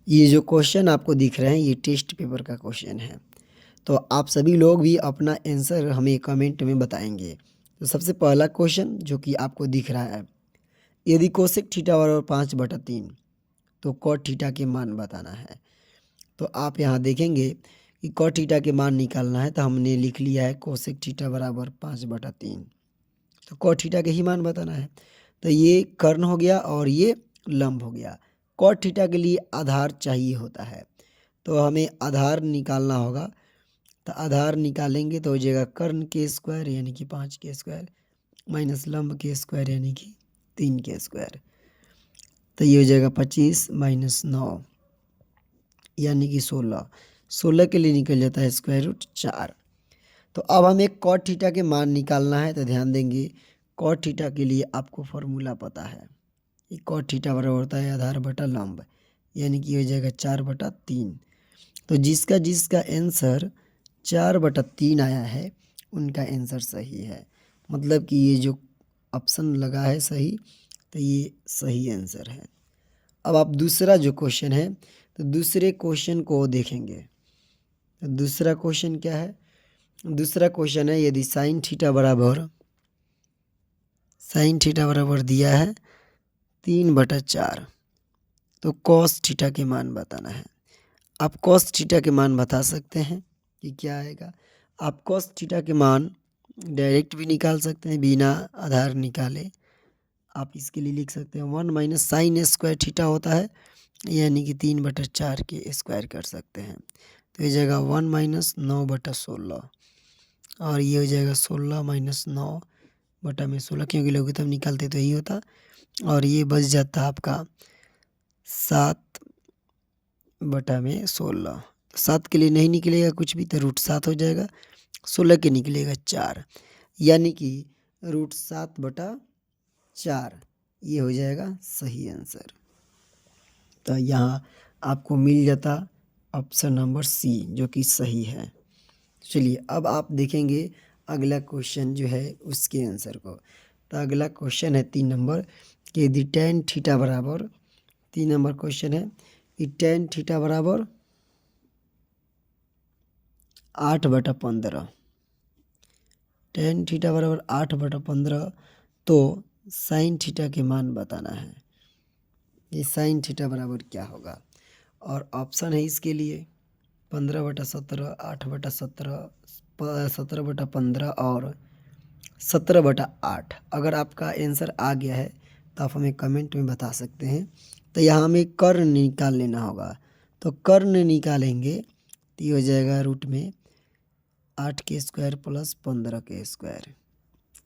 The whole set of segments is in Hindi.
ये जो क्वेश्चन आपको दिख रहे हैं ये टेस्ट पेपर का क्वेश्चन है। तो आप सभी लोग भी अपना आंसर हमें कमेंट में बताएंगे। तो सबसे पहला क्वेश्चन जो कि आपको दिख रहा है, यदि कोसेक थीटा बराबर 5/3 तो कॉट थीटा के मान बताना है। तो आप यहाँ देखेंगे कि कॉट थीटा के मान निकालना है, तो हमने लिख लिया है कोसेक थीटा बराबर 5/3। तो कॉट थीटा के ही मान बताना है। तो ये कर्ण हो गया और ये लंब हो गया। कॉट थीटा के लिए आधार चाहिए होता है, तो हमें आधार निकालना होगा। तो आधार निकालेंगे तो हो जाएगा कर्ण के स्क्वायर यानी कि 5 के स्क्वायर माइनस लंब के स्क्वायर यानी कि 3 के स्क्वायर। तो ये हो जाएगा 25 - 9 यानी कि 16। 16 के लिए निकल जाता है √4। तो अब हमें कॉट थीटा के मान निकालना है। तो ध्यान देंगे, कॉट थीटा के लिए आपको फॉर्मूला पता है कि कॉट थीटा बराबर होता है आधार बटा लंब, यानी कि हो जाएगा 4/3। तो जिसका जिसका आंसर 4/3 आया है उनका आंसर सही है। मतलब कि ये जो ऑप्शन लगा है सही, तो ये सही आंसर है। अब आप दूसरा जो क्वेश्चन है, तो दूसरे क्वेश्चन को देखेंगे। तो दूसरा क्वेश्चन क्या है? दूसरा क्वेश्चन है, यदि साइन थीटा बराबर दिया है 3/4 तो कॉस थीटा के मान बताना है। आप कॉस थीटा के मान बता सकते हैं कि क्या आएगा। आप कॉस थीटा के मान डायरेक्ट भी निकाल सकते हैं बिना आधार निकाले। आप इसके लिए लिख सकते हैं 1 - साइन स्क्वायर थीटा होता है, यानी कि 3/4 के स्क्वायर कर सकते हैं। तो ये जाएगा 1 - 9/16 और ये हो जाएगा 16 - 9/16, क्योंकि लघुत्तम निकालते तो यही होता। और ये बच जाता आपका 7/16। 7 के लिए नहीं निकलेगा कुछ भी, तो √7 हो जाएगा। 16 के निकलेगा 4, यानी कि √7/4 ये हो जाएगा सही आंसर। तो यहाँ आपको मिल जाता ऑप्शन नंबर सी, जो कि सही है। चलिए अब आप देखेंगे अगला क्वेश्चन जो है उसके आंसर को। तो अगला क्वेश्चन है 3 नंबर कि यदि tan थीटा बराबर, 3 नंबर क्वेश्चन है कि tan थीटा बराबर 8/15, tan थीटा बराबर 8/15 तो साइन थीटा के मान बताना है। ये साइन थीटा बराबर क्या होगा? और ऑप्शन है इसके लिए 15/17, 8/17, 17/15 और 17/8। अगर आपका आंसर आ गया है तो आप हमें कमेंट में बता सकते हैं। तो यहाँ हमें कर्ण निकाल लेना होगा। तो कर्ण निकालेंगे तो ये हो जाएगा रूट में 8 के स्क्वायर प्लस 15 के स्क्वायर,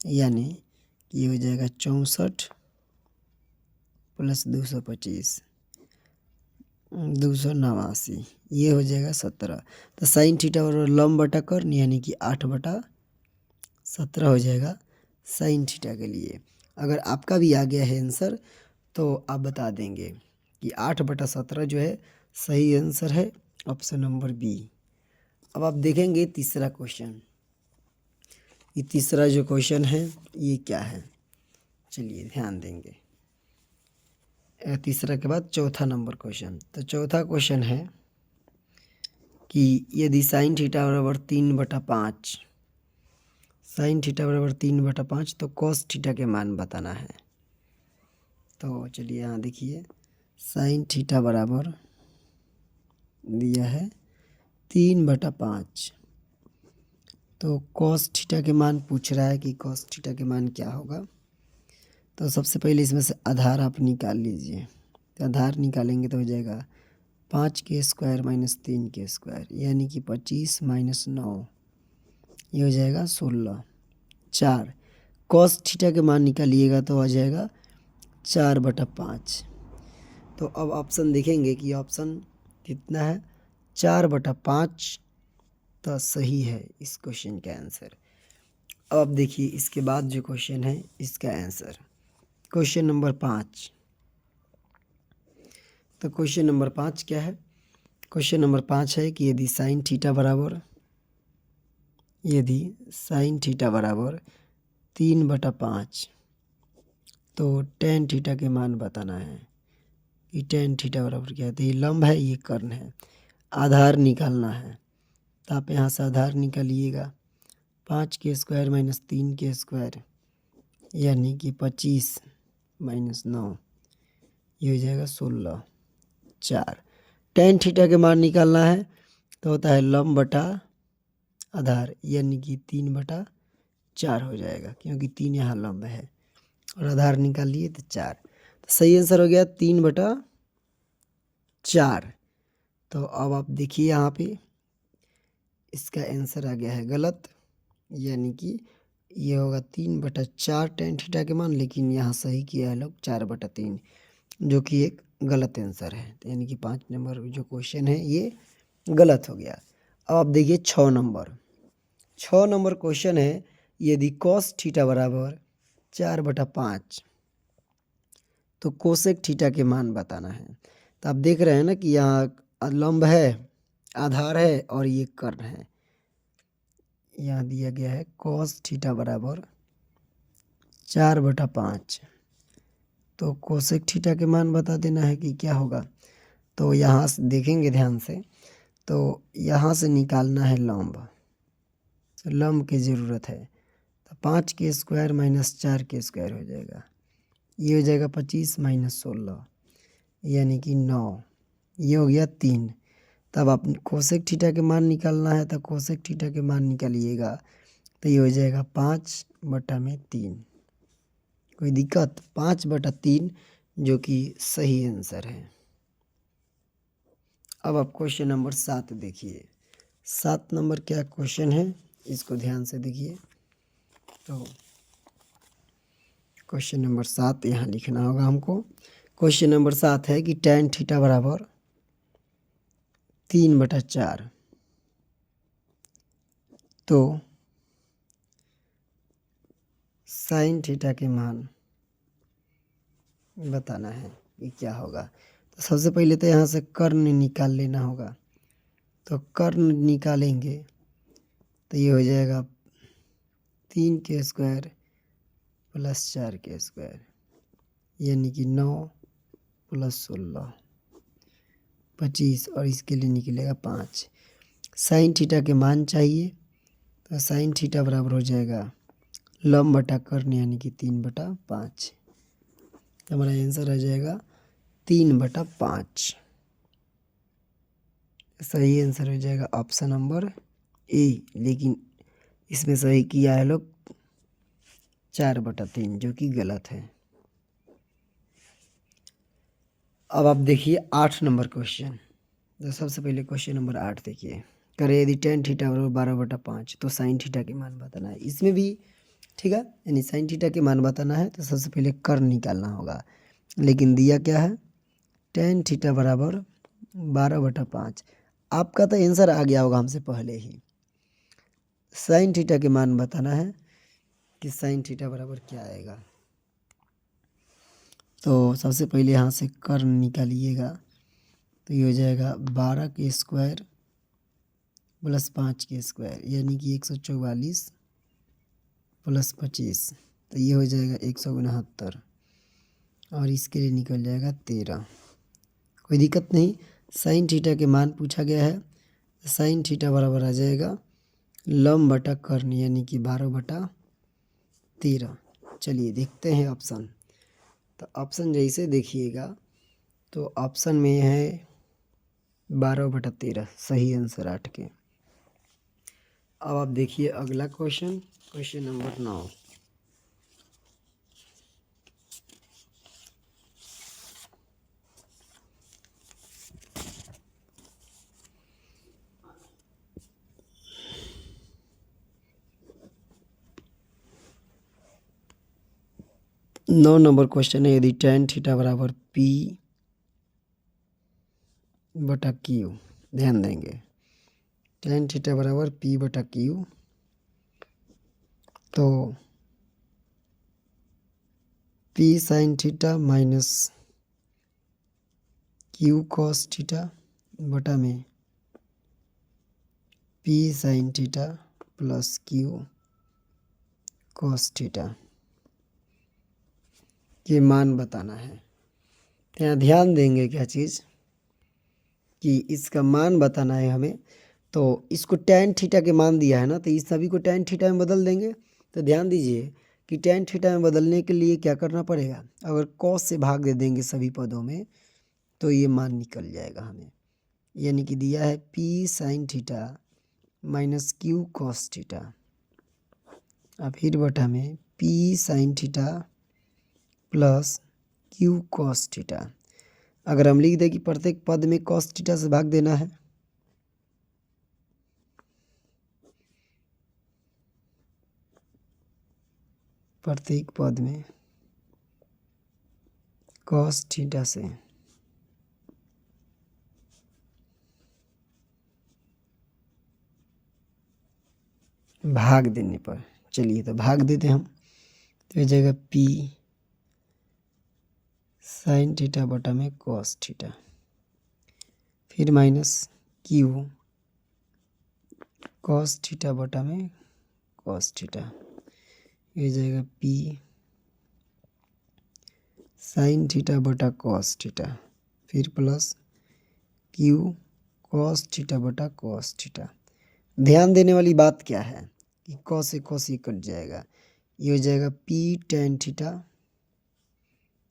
यानी ये हो जाएगा 64 प्लस 225 289, ये हो जाएगा 17। तो साइन थीटा बराबर लंब बटा कर्ण यानी कि 8/17 हो जाएगा साइन थीटा के लिए। अगर आपका भी आ गया है आंसर तो आप बता देंगे कि 8/17 जो है सही आंसर है, ऑप्शन नंबर बी। अब आप देखेंगे तीसरा क्वेश्चन। ये तीसरा जो क्वेश्चन है ये क्या है, चलिए ध्यान देंगे। तीसरा के बाद चौथा नंबर क्वेश्चन। तो चौथा क्वेश्चन है कि यदि साइन थीटा बराबर 3/5, साइन थीटा बराबर 3/5 तो कॉस थीटा के मान बताना है। तो चलिए यहाँ देखिए, साइन थीटा बराबर दिया है 3/5 तो कॉस थीटा के मान पूछ रहा है कि कॉस थीटा के मान क्या होगा। तो सबसे पहले इसमें से आधार आप निकाल लीजिए। तो आधार निकालेंगे तो हो जाएगा 5 के स्क्वायर माइनस 3 के स्क्वायर, यानी कि 25 - 9, ये हो जाएगा 16। 4 कॉस थीटा के मान निकालिएगा तो आ जाएगा 4/5। तो अब ऑप्शन देखेंगे कि ऑप्शन कितना है, 4/5 तो सही है इस क्वेश्चन का आंसर। अब देखिए इसके बाद जो क्वेश्चन है इसका आंसर, क्वेश्चन नंबर 5। तो क्वेश्चन नंबर 5 क्या है? क्वेश्चन नंबर 5 है कि यदि साइन थीटा बराबर 3/5 तो tan थीटा के मान बताना है। कि टेन थीटा बराबर क्या है। तो ये लंब है, ये कर्ण है, आधार निकालना है। तो आप यहाँ से आधार निकालिएगा, 5 के स्क्वायर माइनस 3 के स्क्वायर यानी कि 25 माइनस 9, ये हो जाएगा 16, 4। टेन थीटा के मान निकालना है तो होता है लंब बटा आधार, यानी कि 3/4 हो जाएगा, क्योंकि 3 यहाँ लंब है और आधार निकाल लिए तो 4। तो सही आंसर हो गया 3/4। तो अब आप देखिए यहाँ पे इसका आंसर आ गया है गलत, यानी कि ये होगा 3/4 टेन थीटा के मान, लेकिन यहाँ सही किया है लोग 4/3, जो कि एक गलत आंसर है। तो यानी कि 5 नंबर जो क्वेश्चन है ये गलत हो गया। अब आप देखिए 6 नंबर क्वेश्चन है, यदि cos थीटा बराबर 4/5 तो कोसेक थीटा के मान बताना है। तो आप देख रहे हैं ना कि यहाँ लंब है, आधार है और ये कर्ण है। यहाँ दिया गया है cos थीटा बराबर 4/5, तो कोसेक थीटा के मान बता देना है कि क्या होगा। तो यहाँ से देखेंगे ध्यान से, तो यहाँ से निकालना है लंब, तो लंब की ज़रूरत है। तो 5 के स्क्वायर माइनस 4 के स्क्वायर हो जाएगा, ये हो जाएगा 25 माइनस 16 यानी कि 9, ये हो गया 3। तब आप कोसेक थीटा के मान निकालना है, तो कोसेक थीटा के मान निकालिएगा तो ये हो जाएगा 5/3। कोई दिक्कत? 5/3 जो कि सही आंसर है। अब आप क्वेश्चन नंबर 7 देखिए। 7 नंबर क्या क्वेश्चन है, इसको ध्यान से देखिए। तो क्वेश्चन नंबर 7 यहाँ लिखना होगा हमको। क्वेश्चन नंबर 7 है कि tan थीटा बराबर 3/4, तो साइन थीटा के मान बताना है कि क्या होगा। तो सबसे पहले तो यहाँ से कर्ण निकाल लेना होगा। तो कर्ण निकालेंगे तो ये हो जाएगा 3 के स्क्वायर प्लस 4 के स्क्वायर यानी कि 9 प्लस 16 25, और इसके लिए निकलेगा 5। साइन थीटा के मान चाहिए, तो साइन थीटा बराबर हो जाएगा लंब बटा कर्ण यानी कि 3/5। तो हमारा आंसर आ जाएगा 3/5। सही आंसर हो जाएगा ऑप्शन नंबर ए, लेकिन इसमें सही किया है लोग 4/3, जो कि गलत है। अब आप देखिए 8 नंबर क्वेश्चन। तो सबसे पहले क्वेश्चन नंबर 8 देखिए। करें यदि tan थीटा बराबर 12/5 तो साइन थीटा के मान बताना है। इसमें भी ठीक है, यानी साइन थीटा के मान बताना है तो सबसे पहले कर्ण निकालना होगा, लेकिन दिया क्या है tan थीटा बराबर 12/5। आपका तो आंसर आ गया होगा हमसे पहले ही। साइन थीटा के मान बताना है कि साइन थीटा बराबर क्या आएगा। तो सबसे पहले यहाँ से कर्ण निकालिएगा तो ये हो जाएगा 12 के स्क्वायर प्लस 5 के स्क्वायर यानी कि 144 प्लस 25, तो ये हो जाएगा 169, और इसके लिए निकल जाएगा 13। कोई दिक्कत नहीं। साइन थीटा के मान पूछा गया है, साइन थीटा बराबर आ जाएगा लंब बटा कर्ण यानी कि 12/13। चलिए देखते हैं ऑप्शन। तो ऑप्शन जैसे देखिएगा तो ऑप्शन में है 12/13, सही आंसर 8 के। अब आप देखिए अगला क्वेश्चन, क्वेश्चन नंबर 9। नौ नंबर क्वेश्चन है, यदि tan थीटा बराबर P/Q, ध्यान देंगे tan थीटा बराबर P/Q, तो P sign theta minus Q cos theta बटा में P sign theta plus Q cos theta के मान बताना है। तो यहाँ ध्यान देंगे क्या चीज़ कि इसका मान बताना है हमें। तो इसको tan थीटा के मान दिया है ना, तो इस सभी को tan थीटा में बदल देंगे। तो ध्यान दीजिए कि tan थीटा में बदलने के लिए क्या करना पड़ेगा, अगर cos से भाग दे देंगे सभी पदों में तो ये मान निकल जाएगा हमें। यानी कि दिया है p sin theta minus q cos theta, अब फिर बटा में p sin theta plus q cos theta. अगर हम लिख दें कि प्रत्येक पद में cos थीटा से भाग देना है, प्रत्येक पद में cos थीटा से भाग देने पर, चलिए तो भाग देते हम। तो ये जाएगा p साइन थीटा बटा में cos थीटा, फिर माइनस q cos थीटा बटा में cos थीटा, ये जाएगा p साइन थीटा बटा cos थीटा, फिर प्लस q cos थीटा बटा cos थीटा। ध्यान देने वाली बात क्या है कि cos से cos ये कट जाएगा, ये हो जाएगा p tan theta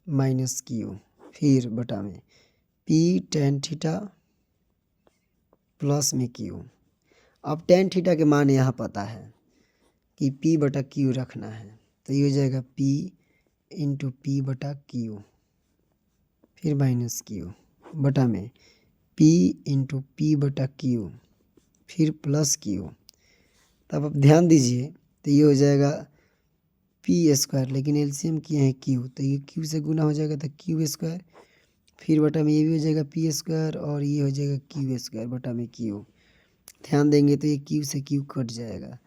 minus q, फिर बटा में p tan थीटा प्लस में q। अब tan थीटा के मान यहाँ पता है कि p बटा q रखना है, तो ये हो जाएगा p इंटू p बटा q, फिर माइनस q बटा में p इंटू p बटा q, फिर प्लस q। तब अब ध्यान दीजिए तो ये हो जाएगा पी स्क्वायर, लेकिन एलसीएम किए हैं क्यू, तो ये क्यू से गुना हो जाएगा तो क्यू स्क्वायर, फिर बटा में ये भी हो जाएगा पी स्क्वायर और ये हो जाएगा क्यू स्क्वायर बटा में क्यू। ध्यान देंगे तो ये क्यू से क्यू कट जाएगा,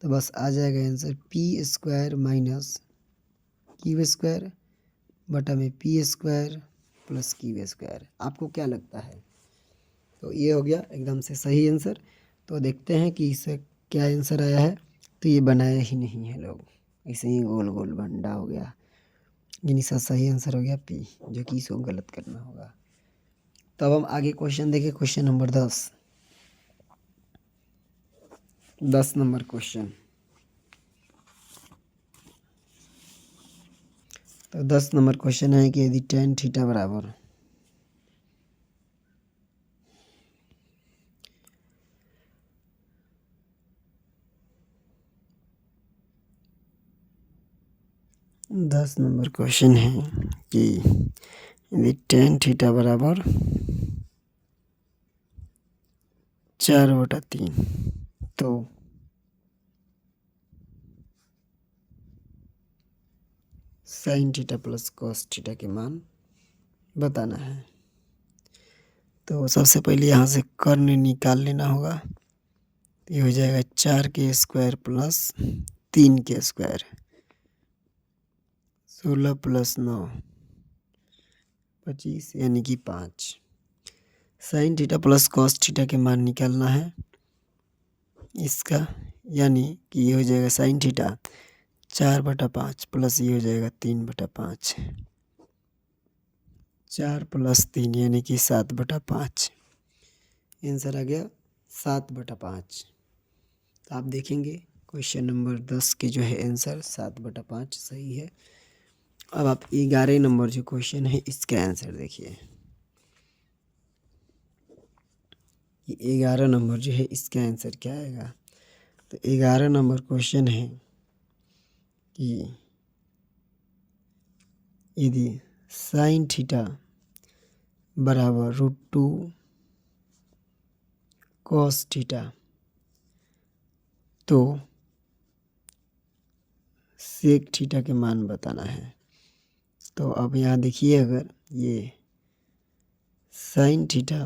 तो बस आ जाएगा answer P square minus Q square बटा में P square plus Q square. आपको क्या लगता है? तो ये हो गया एकदम से सही आंसर। तो देखते हैं कि इससे क्या आंसर आया है। तो ये बनाया ही नहीं है लोग, ऐसे ही गोल गोल भंडा हो गया, यानी इसका सही आंसर हो गया पी, जो कि इसको गलत करना होगा। तब हम आगे क्वेश्चन देखें, क्वेश्चन नंबर 10 नंबर क्वेश्चन। तो 10 नंबर क्वेश्चन है कि यदि tan थीटा बराबर दस नंबर क्वेश्चन है कि यदि tan थीटा बराबर 4/3 तो sign theta plus cos theta के मान बताना है। तो सबसे पहले यहाँ से कर्ण निकाल लेना होगा, ये हो जाएगा 4 प्लस 3 16 प्लस 9 25, यानी कि 5। Sine theta plus cos theta के मान निकालना है इसका, यानी कि ये हो जाएगा साइन थीटा 4/5 प्लस ये हो जाएगा 3/5, 4 प्लस 3 यानी कि 7/5। आंसर आ गया 7/5। तो आप देखेंगे क्वेश्चन नंबर 10 के जो है आंसर 7/5 सही है। अब आप 11 नंबर जो क्वेश्चन है इसका आंसर देखिए। 11 नंबर जो है इसका आंसर क्या आएगा? तो 11 नंबर क्वेश्चन है कि यदि साइन थीटा बराबर √2 cos थीटा तो सेक थीटा के मान बताना है। तो अब यहाँ देखिए, अगर ये साइन थीटा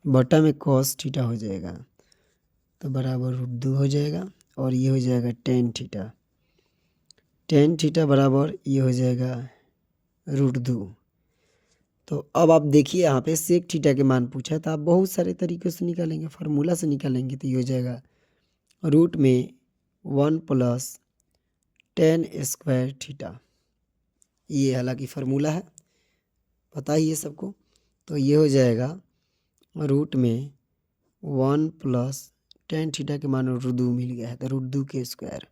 बटा में cos थीटा हो जाएगा तो बराबर √2 हो जाएगा, और ये हो जाएगा tan थीटा, tan थीटा बराबर ये हो जाएगा √2। तो अब आप देखिए यहाँ पे सेक थीटा के मान पूछा है, तो आप बहुत सारे तरीक़ों से निकालेंगे, फार्मूला से निकालेंगे। तो ये हो जाएगा रूट में 1 प्लस tan² थीटा, ये हालांकि फार्मूला है, पता ही है सबको। तो ये हो जाएगा रूट में 1 प्लस टेन थीटा के मान रूट 2 मिल गया है, तो रूट 2 के स्क्वायर।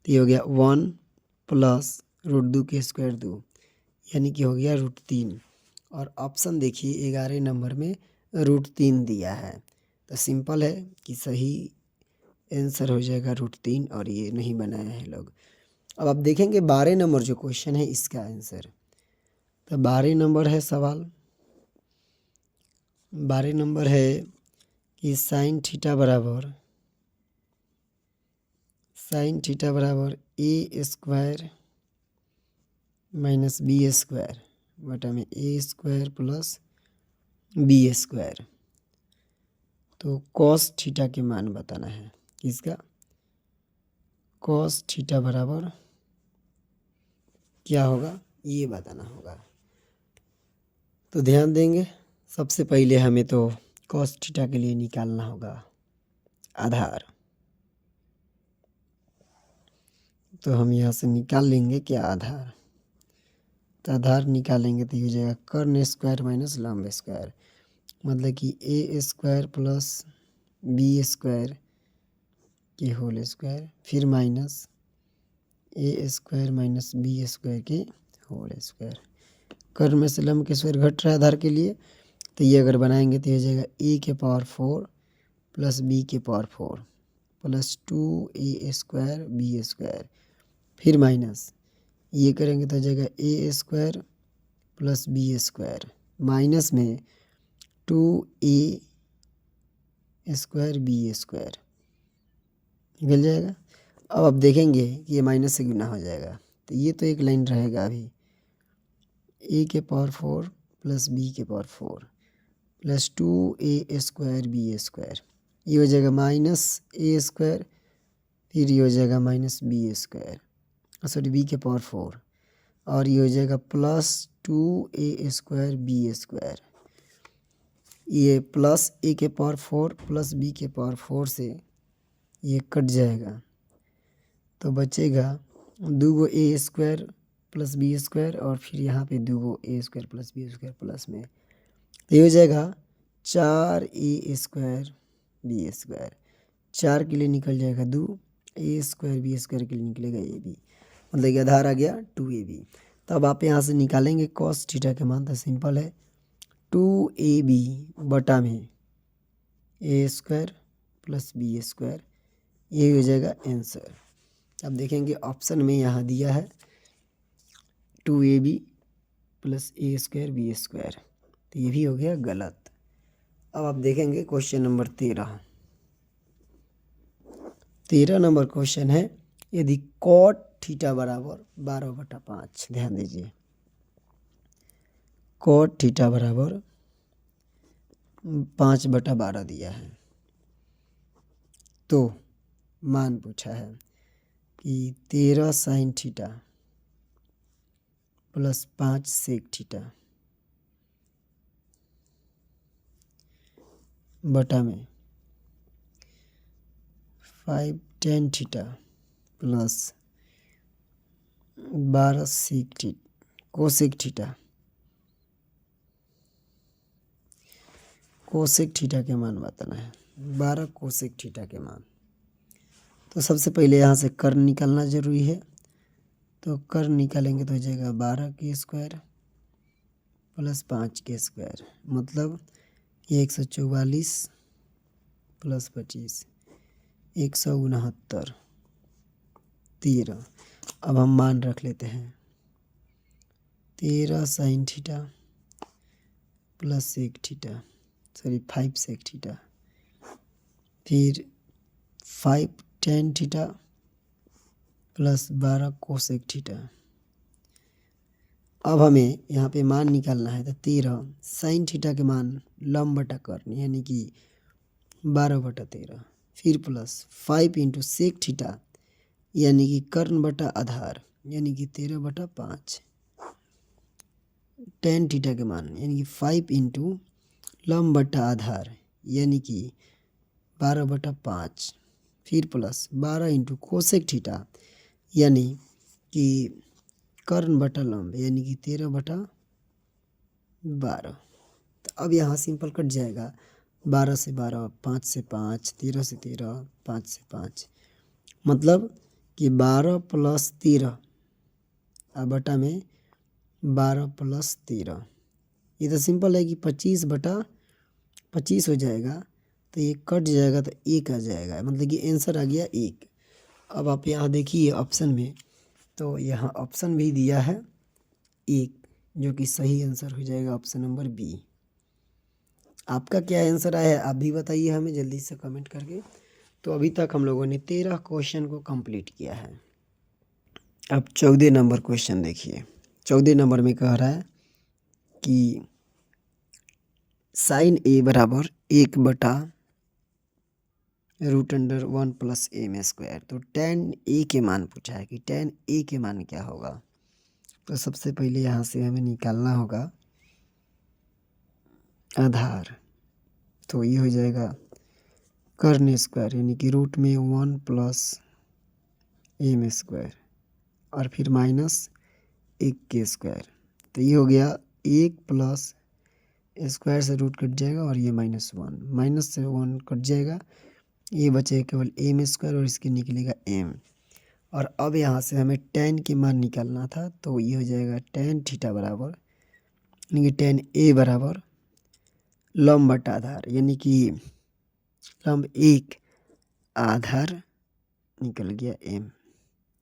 तो ये हो गया 1 प्लस रूट 2 के स्क्वायर 2, यानी कि हो गया रूट 3। और ऑप्शन देखिए 11 नंबर में रूट 3 दिया है, तो सिंपल है कि सही आंसर हो जाएगा रूट 3, और ये नहीं बनाया है लोग। अब आप देखेंगे 12 नंबर जो क्वेश्चन है इसका आंसर, तो 12 नंबर है सवाल। 12 नंबर है कि साइन थीटा बराबर ए स्क्वायर माइनस बी स्क्वायर बटा में ए स्क्वायर प्लस बी स्क्वायर। तो कॉस थीटा के मान बताना है किसका, कॉस थीटा बराबर क्या होगा ये बताना होगा। तो ध्यान देंगे, सबसे पहले हमें तो कॉस थीटा के लिए निकालना होगा आधार। तो हम यहाँ से निकाल लेंगे क्या आधार, तो आधार निकालेंगे तो ये हो जाएगा कर्ण स्क्वायर माइनस लंब स्क्वायर, मतलब कि ए स्क्वायर प्लस बी स्क्वायर के होल स्क्वायर, फिर माइनस ए स्क्वायर माइनस बी स्क्वायर के होल स्क्वायर। कर्ण में से लंब के स्क्वायर घट रहा है आधार के लिए, तो ये अगर बनाएंगे तो ये हो जाएगा ए के पावर 4 प्लस बी के power 4 plus 2 A square B square, फिर माइनस ये करेंगे तो हो जाएगा A square plus B square minus में 2a स्क्वायर बी स्क्वायर निकल जाएगा। अब आप देखेंगे कि ये माइनस से गुना हो जाएगा, तो ये तो एक लाइन रहेगा अभी, ए के पावर 4 प्लस बी के power 4 plus 2a square B square, ये हो जाएगा माइनस ए स्क्वायर, फिर ये हो जाएगा minus B square, sorry B के पावर 4, और ये हो जाएगा plus 2a square B square. ये प्लस ए के पावर 4 प्लस बी के पावर 4 से ये कट जाएगा, तो बचेगा 2 A square plus B square, और फिर यहाँ पे 2 A square plus B square plus में, तो ये हो जाएगा 4a स्क्वायर बी स्क्वायर। 4 के लिए निकल जाएगा 2, ए स्क्वायर बी स्क्वायर के लिए निकलेगा ए बी, मतलब कि आधार आ गया 2ab। तब आप यहाँ से निकालेंगे कॉस थीटा के मान, तो सिंपल है 2ab बटा में ए स्क्वायर प्लस बी स्क्वायर, ये हो जाएगा आंसर। अब देखेंगे ऑप्शन में यहाँ दिया है 2ab प्लस ए स्क्वायर बी स्क्वायर, तो ये भी हो गया गलत। अब आप देखेंगे क्वेश्चन नंबर 13 नंबर क्वेश्चन है, यदि कॉट थीटा बराबर 12/5, ध्यान दीजिए कॉट थीटा बराबर 5/12 दिया है, तो मान पूछा है कि 13 sine theta plus 5 sec theta बटा में 5 tan theta plus 12 sec theta cosec theta, cosec theta के मान बताना है, 12 कोसेक थीटा के मान। तो सबसे पहले यहाँ से कर्ण निकालना जरूरी है, तो कर्ण निकालेंगे तो हो जाएगा 12 के स्क्वायर प्लस 5 के स्क्वायर, मतलब 144 प्लस 25 169 13। अब हम मान रख लेते हैं 13 sine theta plus sec theta, sorry 5 sec theta, फिर 5 tan theta plus 12 cosec theta. अब हमें यहाँ पे मान निकालना है, तो 13 साइन थीटा के मान लंब बटा कर्ण यानी कि 12/13, फिर प्लस 5 इंटू सेक थीटा यानी कि कर्ण बटा आधार यानी कि 13/5, टेन थीटा के मान यानी कि 5 इंटू लंब बटा आधार यानी कि 12/5, फिर प्लस 12 इंटू कोसेक थीटा यानी कि कर्ण बटा लंब यानी कि 13/5, 12। तो अब यहाँ सिंपल कट जाएगा, 12 से 12, 5 से 5, 13 से 13, 5 से 5, मतलब कि 12 प्लस 13 और बटा में 12 प्लस 13। ये तो सिंपल है कि 25/25 हो जाएगा, तो ये कट जाएगा तो 1 आ जाएगा, मतलब कि आंसर आ गया 1। अब आप यहाँ देखिए ऑप्शन में, तो यहाँ ऑप्शन भी दिया है 1, जो कि सही आंसर हो जाएगा ऑप्शन नंबर बी। आपका क्या आंसर आया है आप भी बताइए हमें जल्दी से कमेंट करके। तो अभी तक हम लोगों ने 13 क्वेश्चन को कंप्लीट किया है। अब 14 नंबर क्वेश्चन देखिए। 14 नंबर में कह रहा है कि साइन ए बराबर 1/√1 प्लस m स्क्वायर। तो tan ए के मान पूछा है कि tan ए के मान क्या होगा। तो सबसे पहले यहाँ से हमें निकालना होगा आधार। तो ये हो जाएगा कर्ण स्क्वायर, यानी कि रूट में 1 प्लस m स्क्वायर और फिर माइनस 1 के स्क्वायर। तो ये हो गया 1 प्लस स्क्वायर से रूट कट जाएगा और ये -1, माइनस से 1 कट जाएगा, ये बचेगा केवल m स्क्वायर और इसके निकलेगा m। और अब यहाँ से हमें tan के मान निकालना था, तो ये हो जाएगा tan थीटा बराबर, यानी कि tan a बराबर लंब बटा आधार, यानी कि लंब 1 आधार निकल गया m,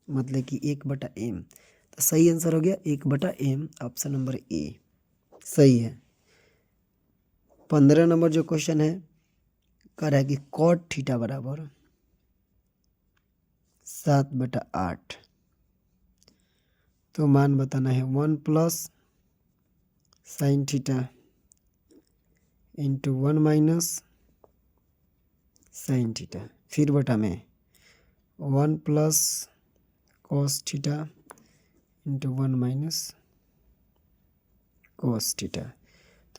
मतलब कि 1/m। तो सही आंसर हो गया 1/m, ऑप्शन नंबर ए सही है। 15 नंबर जो क्वेश्चन है कह रहा है कि cot थीटा बराबर 7/8। तो मान बताना है 1 plus sine theta into 1 minus sine theta, फिर बटा में 1 plus cos theta into 1 minus cos theta.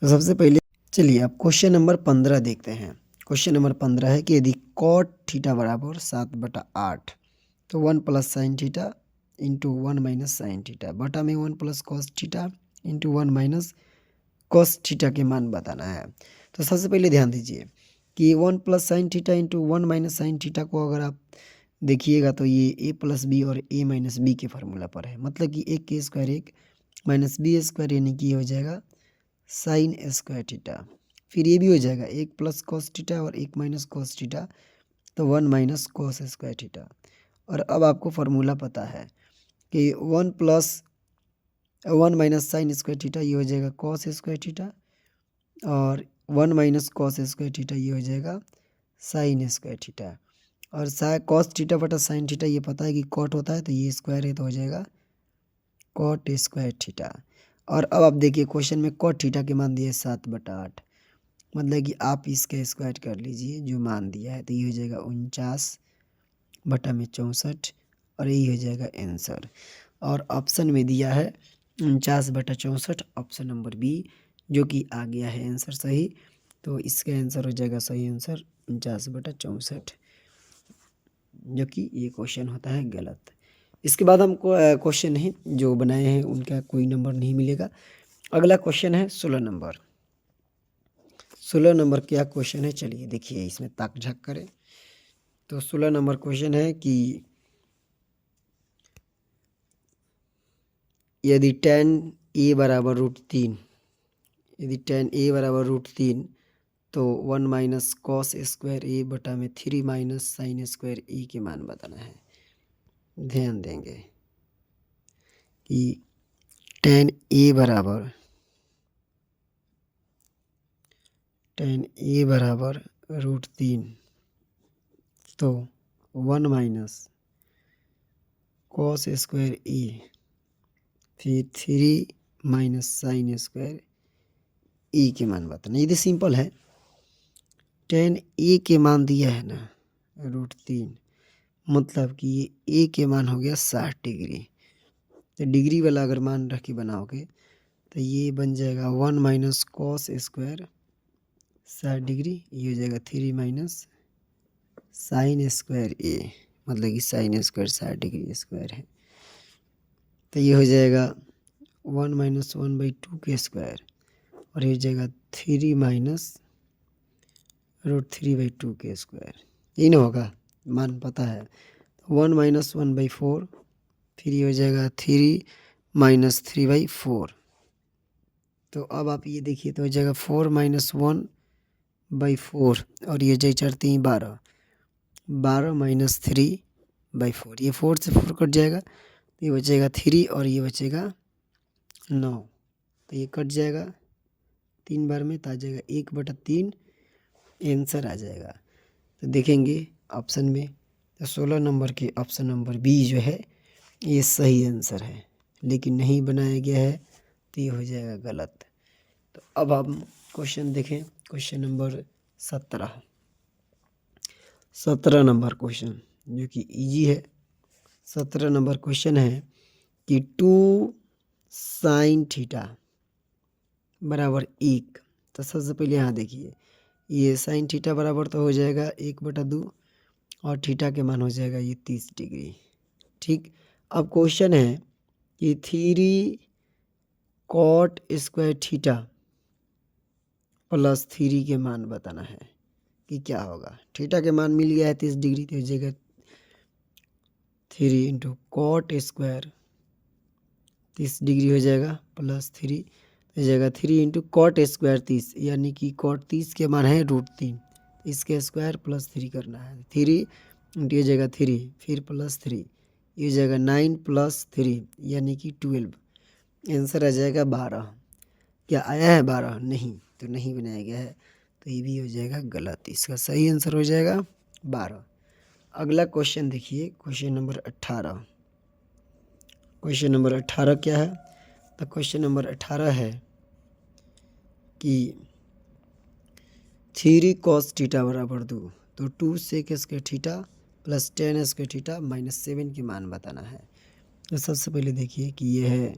तो सबसे पहले चलिए अब क्वेश्चन नंबर 15 देखते हैं। क्वेश्चन नंबर 15 है कि यदि cot थीटा बराबर 7/8, तो 1 plus sine theta into 1 minus sine theta बटा में 1 plus cos theta into 1 minus cos theta के मान बताना है। तो सबसे पहले ध्यान दीजिए कि 1 plus sine theta into 1 minus sine theta को अगर आप देखिएगा तो ये a प्लस बी और a माइनस बी के फार्मूला पर है, मतलब कि 1 के स्क्वायर 1 माइनस बी स्क्वायर, यानी कि ये हो जाएगा साइन स्क्वायर थीटा। फिर ये भी हो जाएगा 1 प्लस कॉस थीटा और 1 माइनस कॉस थीटा, तो 1 माइनस कॉस स्क्वायर थीटा। और अब आपको फार्मूला पता है कि 1 plus 1 minus sign square theta ये हो जाएगा कॉस स्क्वायर थीटा, और 1 माइनस कॉस स्क्वायर थीटा ये हो जाएगा साइन स्क्वायर थीटा। और कॉस थीटा बटा साइन थीटा ये पता है कि कॉट होता है, तो ये स्क्वायर है तो हो जाएगा कॉट स्क्वायर थीटा। और अब आप देखिए क्वेश्चन में कॉट थीटा के मान दिए 7/8, मतलब कि आप इसका स्क्वायर कर लीजिए जो मान दिया है, तो ये हो जाएगा 49/64 और यही हो जाएगा आंसर। और ऑप्शन में दिया है 49/64, ऑप्शन नंबर बी, जो कि आ गया है आंसर सही। तो इसका आंसर हो जाएगा सही आंसर 49/64, जो कि ये क्वेश्चन होता है गलत। इसके बाद हमको क्वेश्चन नहीं जो बनाए हैं उनका कोई नंबर नहीं मिलेगा। अगला क्वेश्चन है 16 नंबर। 16 नंबर क्या क्वेश्चन है, चलिए देखिए इसमें ताक झाक करें। तो 16 नंबर क्वेश्चन है कि यदि tan a बराबर √3, यदि tan a बराबर √3, तो 1 माइनस कॉस स्क्वायर ए बटा में 3 माइनस साइन स्क्वायर ए के मान बताना है। ध्यान देंगे कि tan a बराबर √3, तो 1 माइनस कॉस स्क्वायर ए फिर 3 माइनस साइन स्क्वायर ए के मान बताना। ये तो सिंपल है, tan ए के मान दिया है ना √3, मतलब कि ये ए के मान हो गया 60 डिग्री। तो डिग्री वाला अगर मान रख के बनाओगे तो ये बन जाएगा 1 माइनस कॉस स्क्वायर 60 डिग्री, ये हो जाएगा 3 माइनस साइन स्क्वायर ए, मतलब कि साइन स्क्वायर 60 डिग्री स्क्वायर है। तो ये हो जाएगा 1 माइनस 1/2 के स्क्वायर और ये हो जाएगा 3 माइनस √3/2 यही ना होगा, मान पता है। 1 माइनस 1/4, फिर ये हो जाएगा 3 माइनस 3/4। तो अब आप ये देखिए तो हो जाएगा 4 माइनस 1/4 और ये जाए 4 3 12, 12 माइनस 3/4, ये 4 से 4 कट जाएगा तो ये बचेगा 3 और ये बचेगा 9, तो ये कट जाएगा 3 बार में तो आ जाएगा 1/3 आंसर आ जाएगा। तो देखेंगे ऑप्शन में तो 16 नंबर के ऑप्शन नंबर बी जो है ये सही आंसर है, लेकिन नहीं बनाया गया है तो ये हो जाएगा गलत। तो अब हम क्वेश्चन देखें, क्वेश्चन नंबर 17 नंबर क्वेश्चन जो कि इजी है। 17 नंबर क्वेश्चन है कि 2 sin थीटा बराबर 1। तो सबसे पहले यहाँ देखिए ये sin थीटा बराबर तो हो जाएगा 1/2 और थीटा के मान हो जाएगा ये 30 डिग्री। ठीक, अब क्वेश्चन है कि 3 cot स्क्वायर थीटा प्लस 3 के मान बताना है कि क्या होगा। थीटा के मान मिल गया है 30 डिग्री, तो जगह 3 इंटू कॉट स्क्वायर 30 डिग्री हो जाएगा प्लस 3 हो जाएगा 3 इंटू कॉट स्क्वायर 30, यानी कि कॉट 30 के मान है √3, इसके स्क्वायर प्लस 3 करना है। 3 इंटू ये जगह 3 फिर प्लस 3, ये जगह 9 प्लस 3 यानी कि 12, आंसर आ जाएगा 12। क्या आया है 12? नहीं, तो नहीं बनाया गया है, तो ये भी हो जाएगा गलत। इसका सही आंसर हो जाएगा 12। अगला क्वेश्चन देखिए, क्वेश्चन नंबर 18। क्वेश्चन नंबर 18 क्या है? तो क्वेश्चन नंबर 18 है कि 3 cos थीटा बराबर 2, तो 2 sec square theta plus 10 square theta minus 7 के मान बताना है। तो सबसे पहले देखिए कि ये है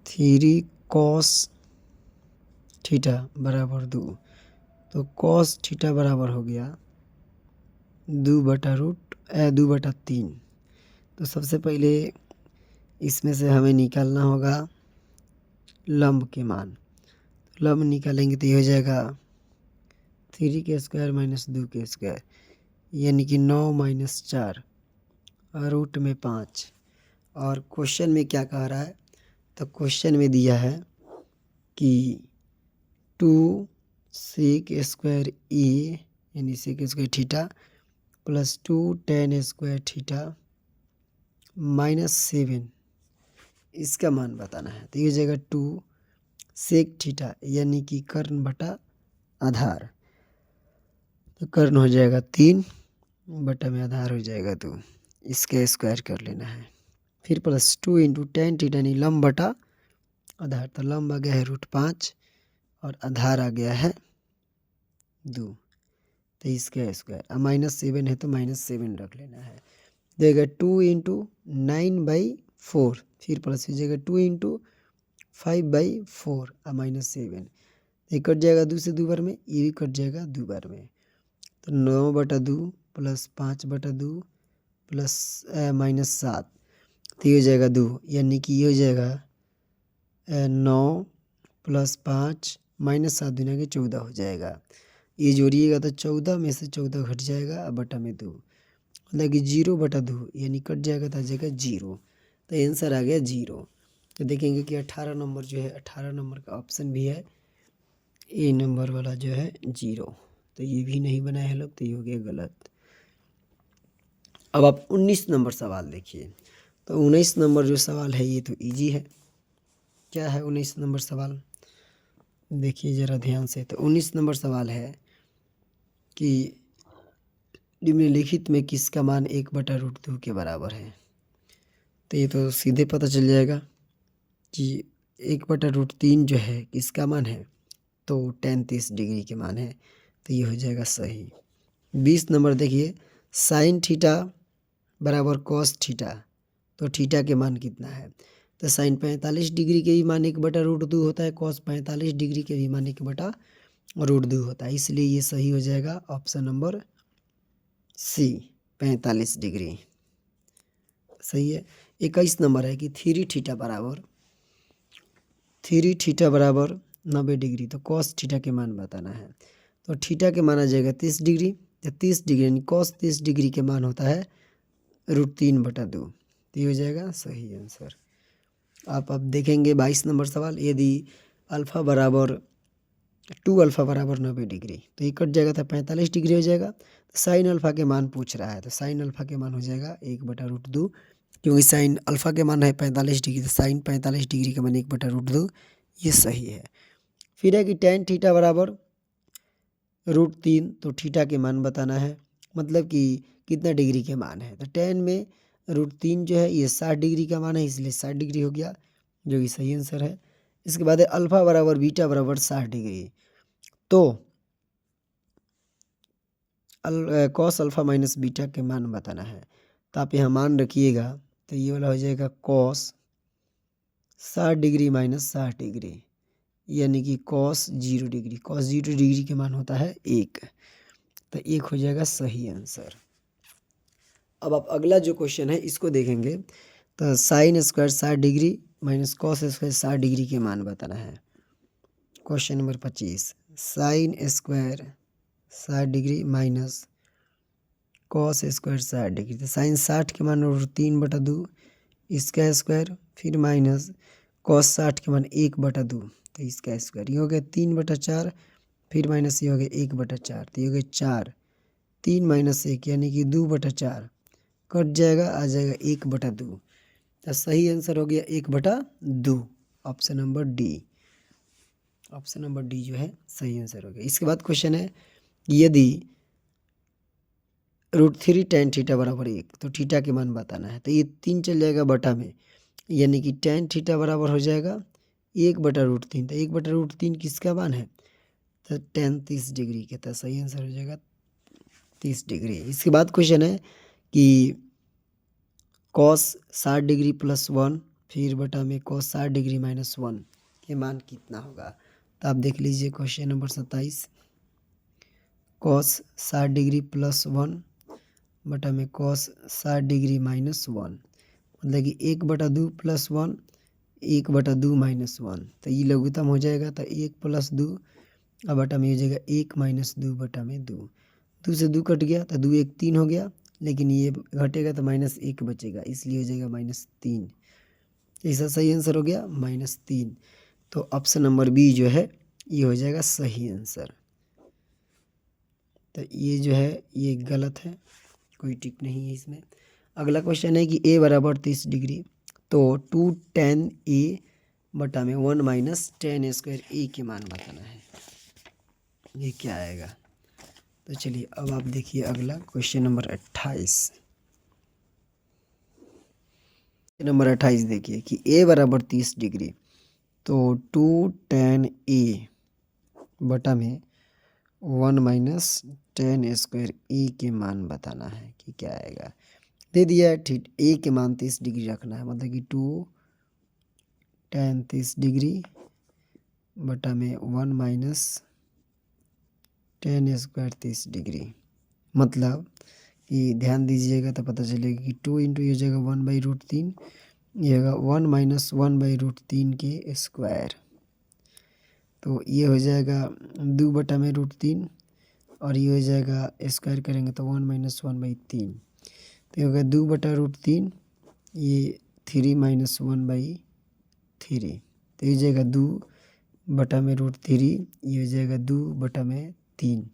3 cos थीटा बराबर 2, तो cos थीटा बराबर हो गया 2/3। तो सबसे पहले इसमें से हमें निकालना होगा लंब के मान। लंब निकालेंगे तो ये हो जाएगा 3 के स्क्वायर माइनस 2 के स्क्वायर, यानी कि 9 माइनस 4 रूट में 5। और क्वेश्चन में क्या कह रहा है? तो क्वेश्चन में दिया है कि 2 sec स्क्वायर ए यानी sec square theta plus 2 tan square theta minus 7 इसका मान बताना है। तो ये हो जाएगा 2 sec थीटा यानी कि कर्ण बटा आधार, तो कर्ण हो जाएगा 3 बटा में आधार हो जाएगा 2, इसके स्क्वायर कर लेना है। फिर प्लस 2 इंटू tan थीटा यानी लंब बटा आधार, तो लंब आ गया है √5 और आधार आ गया है 2, तो इसका स्क्वायर। अब माइनस 7 है तो माइनस 7 रख लेना है। देगा 2 इंटू 9/4, फिर प्लस हो जाएगा 2 इंटू 5/4 और माइनस 7, ये कट जाएगा 2 से 2 बार में, ये भी कट जाएगा 2 बार में। तो 9/2 प्लस 5/2 प्लस माइनस 7, तो ये हो जाएगा 2, यानी कि ये हो जाएगा 9 प्लस 5 माइनस 7 दूना के 14 हो जाएगा। ये जोड़िएगा तो 14 में से 14 घट जाएगा और बटा में 2, मतलब कि 0/2 यानी कट जाएगा तो आ जाएगा 0, तो आंसर आ गया 0। तो देखेंगे कि 18 नंबर जो है 18 नंबर का ऑप्शन भी है ए नंबर वाला जो है 0, तो ये भी नहीं बनाए हैं लोग, तो ये हो गया गलत। अब आप 19 नंबर सवाल देखिए। तो 19 नंबर जो सवाल है ये तो इजी है। क्या है 19 नंबर सवाल? देखिए ज़रा ध्यान से। तो 19 नंबर सवाल है कि निम्नलिखित में किसका मान 1/√2 के बराबर है? तो ये तो सीधे पता चल जाएगा कि 1/√3 जो है किसका मान है, तो tan 30 डिग्री के मान है, तो ये हो जाएगा सही। 20 नंबर देखिए, sin थीटा बराबर cos थीटा, तो थीटा के मान कितना है? तो sin 45 डिग्री के भी मान 1/√2 होता है, cos 45 डिग्री के भी मान 1/√2 होता है, इसलिए ये सही हो जाएगा ऑप्शन नंबर सी 45 डिग्री सही है। 21 नंबर है कि 3 थीटा बराबर 90 डिग्री, तो कॉस थीटा के मान बताना है। तो थीटा के मान आ जाएगा 30 डिग्री, तो 30 डिग्री यानी कॉस 30 डिग्री के मान होता है √3/2। तो ये हो जाएगा सही आंसर। आप अब देखेंगे 22 नंबर सवाल, यदि अल्फ़ा बराबर 2α बराबर 90 डिग्री, तो ये कट जाएगा तो 45 डिग्री हो जाएगा। तो साइन अल्फ़ा के मान पूछ रहा है, तो साइन अल्फ़ा के मान हो जाएगा 1/√2, क्योंकि साइन अल्फ़ा के मान है 45 डिग्री, तो साइन 45 डिग्री का मान 1/√2, ये सही है। फिर है कि tan थीटा बराबर √3, तो थीटा के मान बताना है, मतलब कि कितना डिग्री के मान है। तो tan में √3 जो है ये 60 डिग्री का मान है, इसलिए 60 डिग्री हो गया, जो कि सही आंसर है। इसके बाद है अल्फ़ा बराबर बीटा बराबर 60 डिग्री, तो कॉस अल्फ़ा माइनस बीटा के मान बताना है। तो आप यहाँ मान रखिएगा, तो ये वाला हो जाएगा कॉस 60 डिग्री माइनस 60 डिग्री, यानी कि कॉस 0 डिग्री। कॉस 0 डिग्री के मान होता है 1, तो 1 हो जाएगा सही आंसर। अब आप अगला जो क्वेश्चन है इसको देखेंगे, तो sine square 60 degree minus cos square 60 degree के मान बताना है। Question number 25, sine square 60 degree minus cos square 60 degree, तो साइन 60 के मान √3/2, इसका स्क्वायर, फिर माइनस कॉस 60 के मान 1/2, तो इसका स्क्वायर, ये हो गया 3/4, फिर माइनस ये हो गया 1/4, तो ये हो गया 4, 3 माइनस 1 यानी कि 2/4, कट जाएगा, आ जाएगा 1/2, तो सही आंसर हो गया 1/2, option number D. Option number D जो है सही आंसर हो गया। इसके बाद क्वेश्चन है, यदि √3 tan थीटा बराबर 1, तो थीटा के मान बताना है। तो ये 3 चल जाएगा बटा में, यानी कि tan थीटा बराबर हो जाएगा 1/√3, तो 1/√3 किसका मान है, तो tan 30 डिग्री के, तो सही आंसर हो जाएगा 30 डिग्री। इसके बाद क्वेश्चन है कि cos 60 डिग्री प्लस 1, फिर बटा में cos 60 डिग्री माइनस 1 के मान कितना होगा। तो आप देख लीजिए question number 27, cos 60 degree plus 1 बटा में cos 60 डिग्री माइनस 1, मतलब कि 1/2 प्लस 1, 1/2 माइनस 1, तो ये लघुत्तम हो जाएगा, तो 1 + 2 और बटा में हो जाएगा 1 - 2 बटा में 2, 2 से 2 कट गया, तो 2 1 3 हो गया, लेकिन ये घटेगा तो -1 बचेगा, इसलिए हो जाएगा -3। इसका सही आंसर हो गया -3, तो ऑप्शन नंबर बी जो है ये हो जाएगा सही आंसर। तो ये जो है ये गलत है, कोई टिक नहीं है इसमें। अगला क्वेश्चन है कि a बराबर 30 डिग्री, तो 2 tan a बटा में 1 माइनस tan स्क्वायर a के मान बताना है, ये क्या आएगा। तो चलिए अब आप देखिए अगला क्वेश्चन नंबर 28। नंबर 28 देखिए कि a बराबर 30 डिग्री, तो 2 tan a बटा में 1 माइनस tan स्क्वायर ए के मान बताना है कि क्या आएगा। दे दिया है, ठीक, ए के मान 30 डिग्री रखना है, मतलब कि 2 tan 30 डिग्री बटा में 1 माइनस tan स्क्वायर 30 डिग्री, मतलब कि ध्यान दीजिएगा तो पता चलेगा कि 2 इंटू ये हो जाएगा 1/√3, ये होगा 1 माइनस 1/√3 के स्क्वायर, तो ये हो जाएगा 2 बटा में √3, और ये हो जाएगा स्क्वायर करेंगे तो 1 माइनस 1/3, तो ये होगा 2/√3, ये 3 माइनस 1/3, तो ये हो जाएगा 2 बटा में √3, ये हो जाएगा 2 बटा में 3,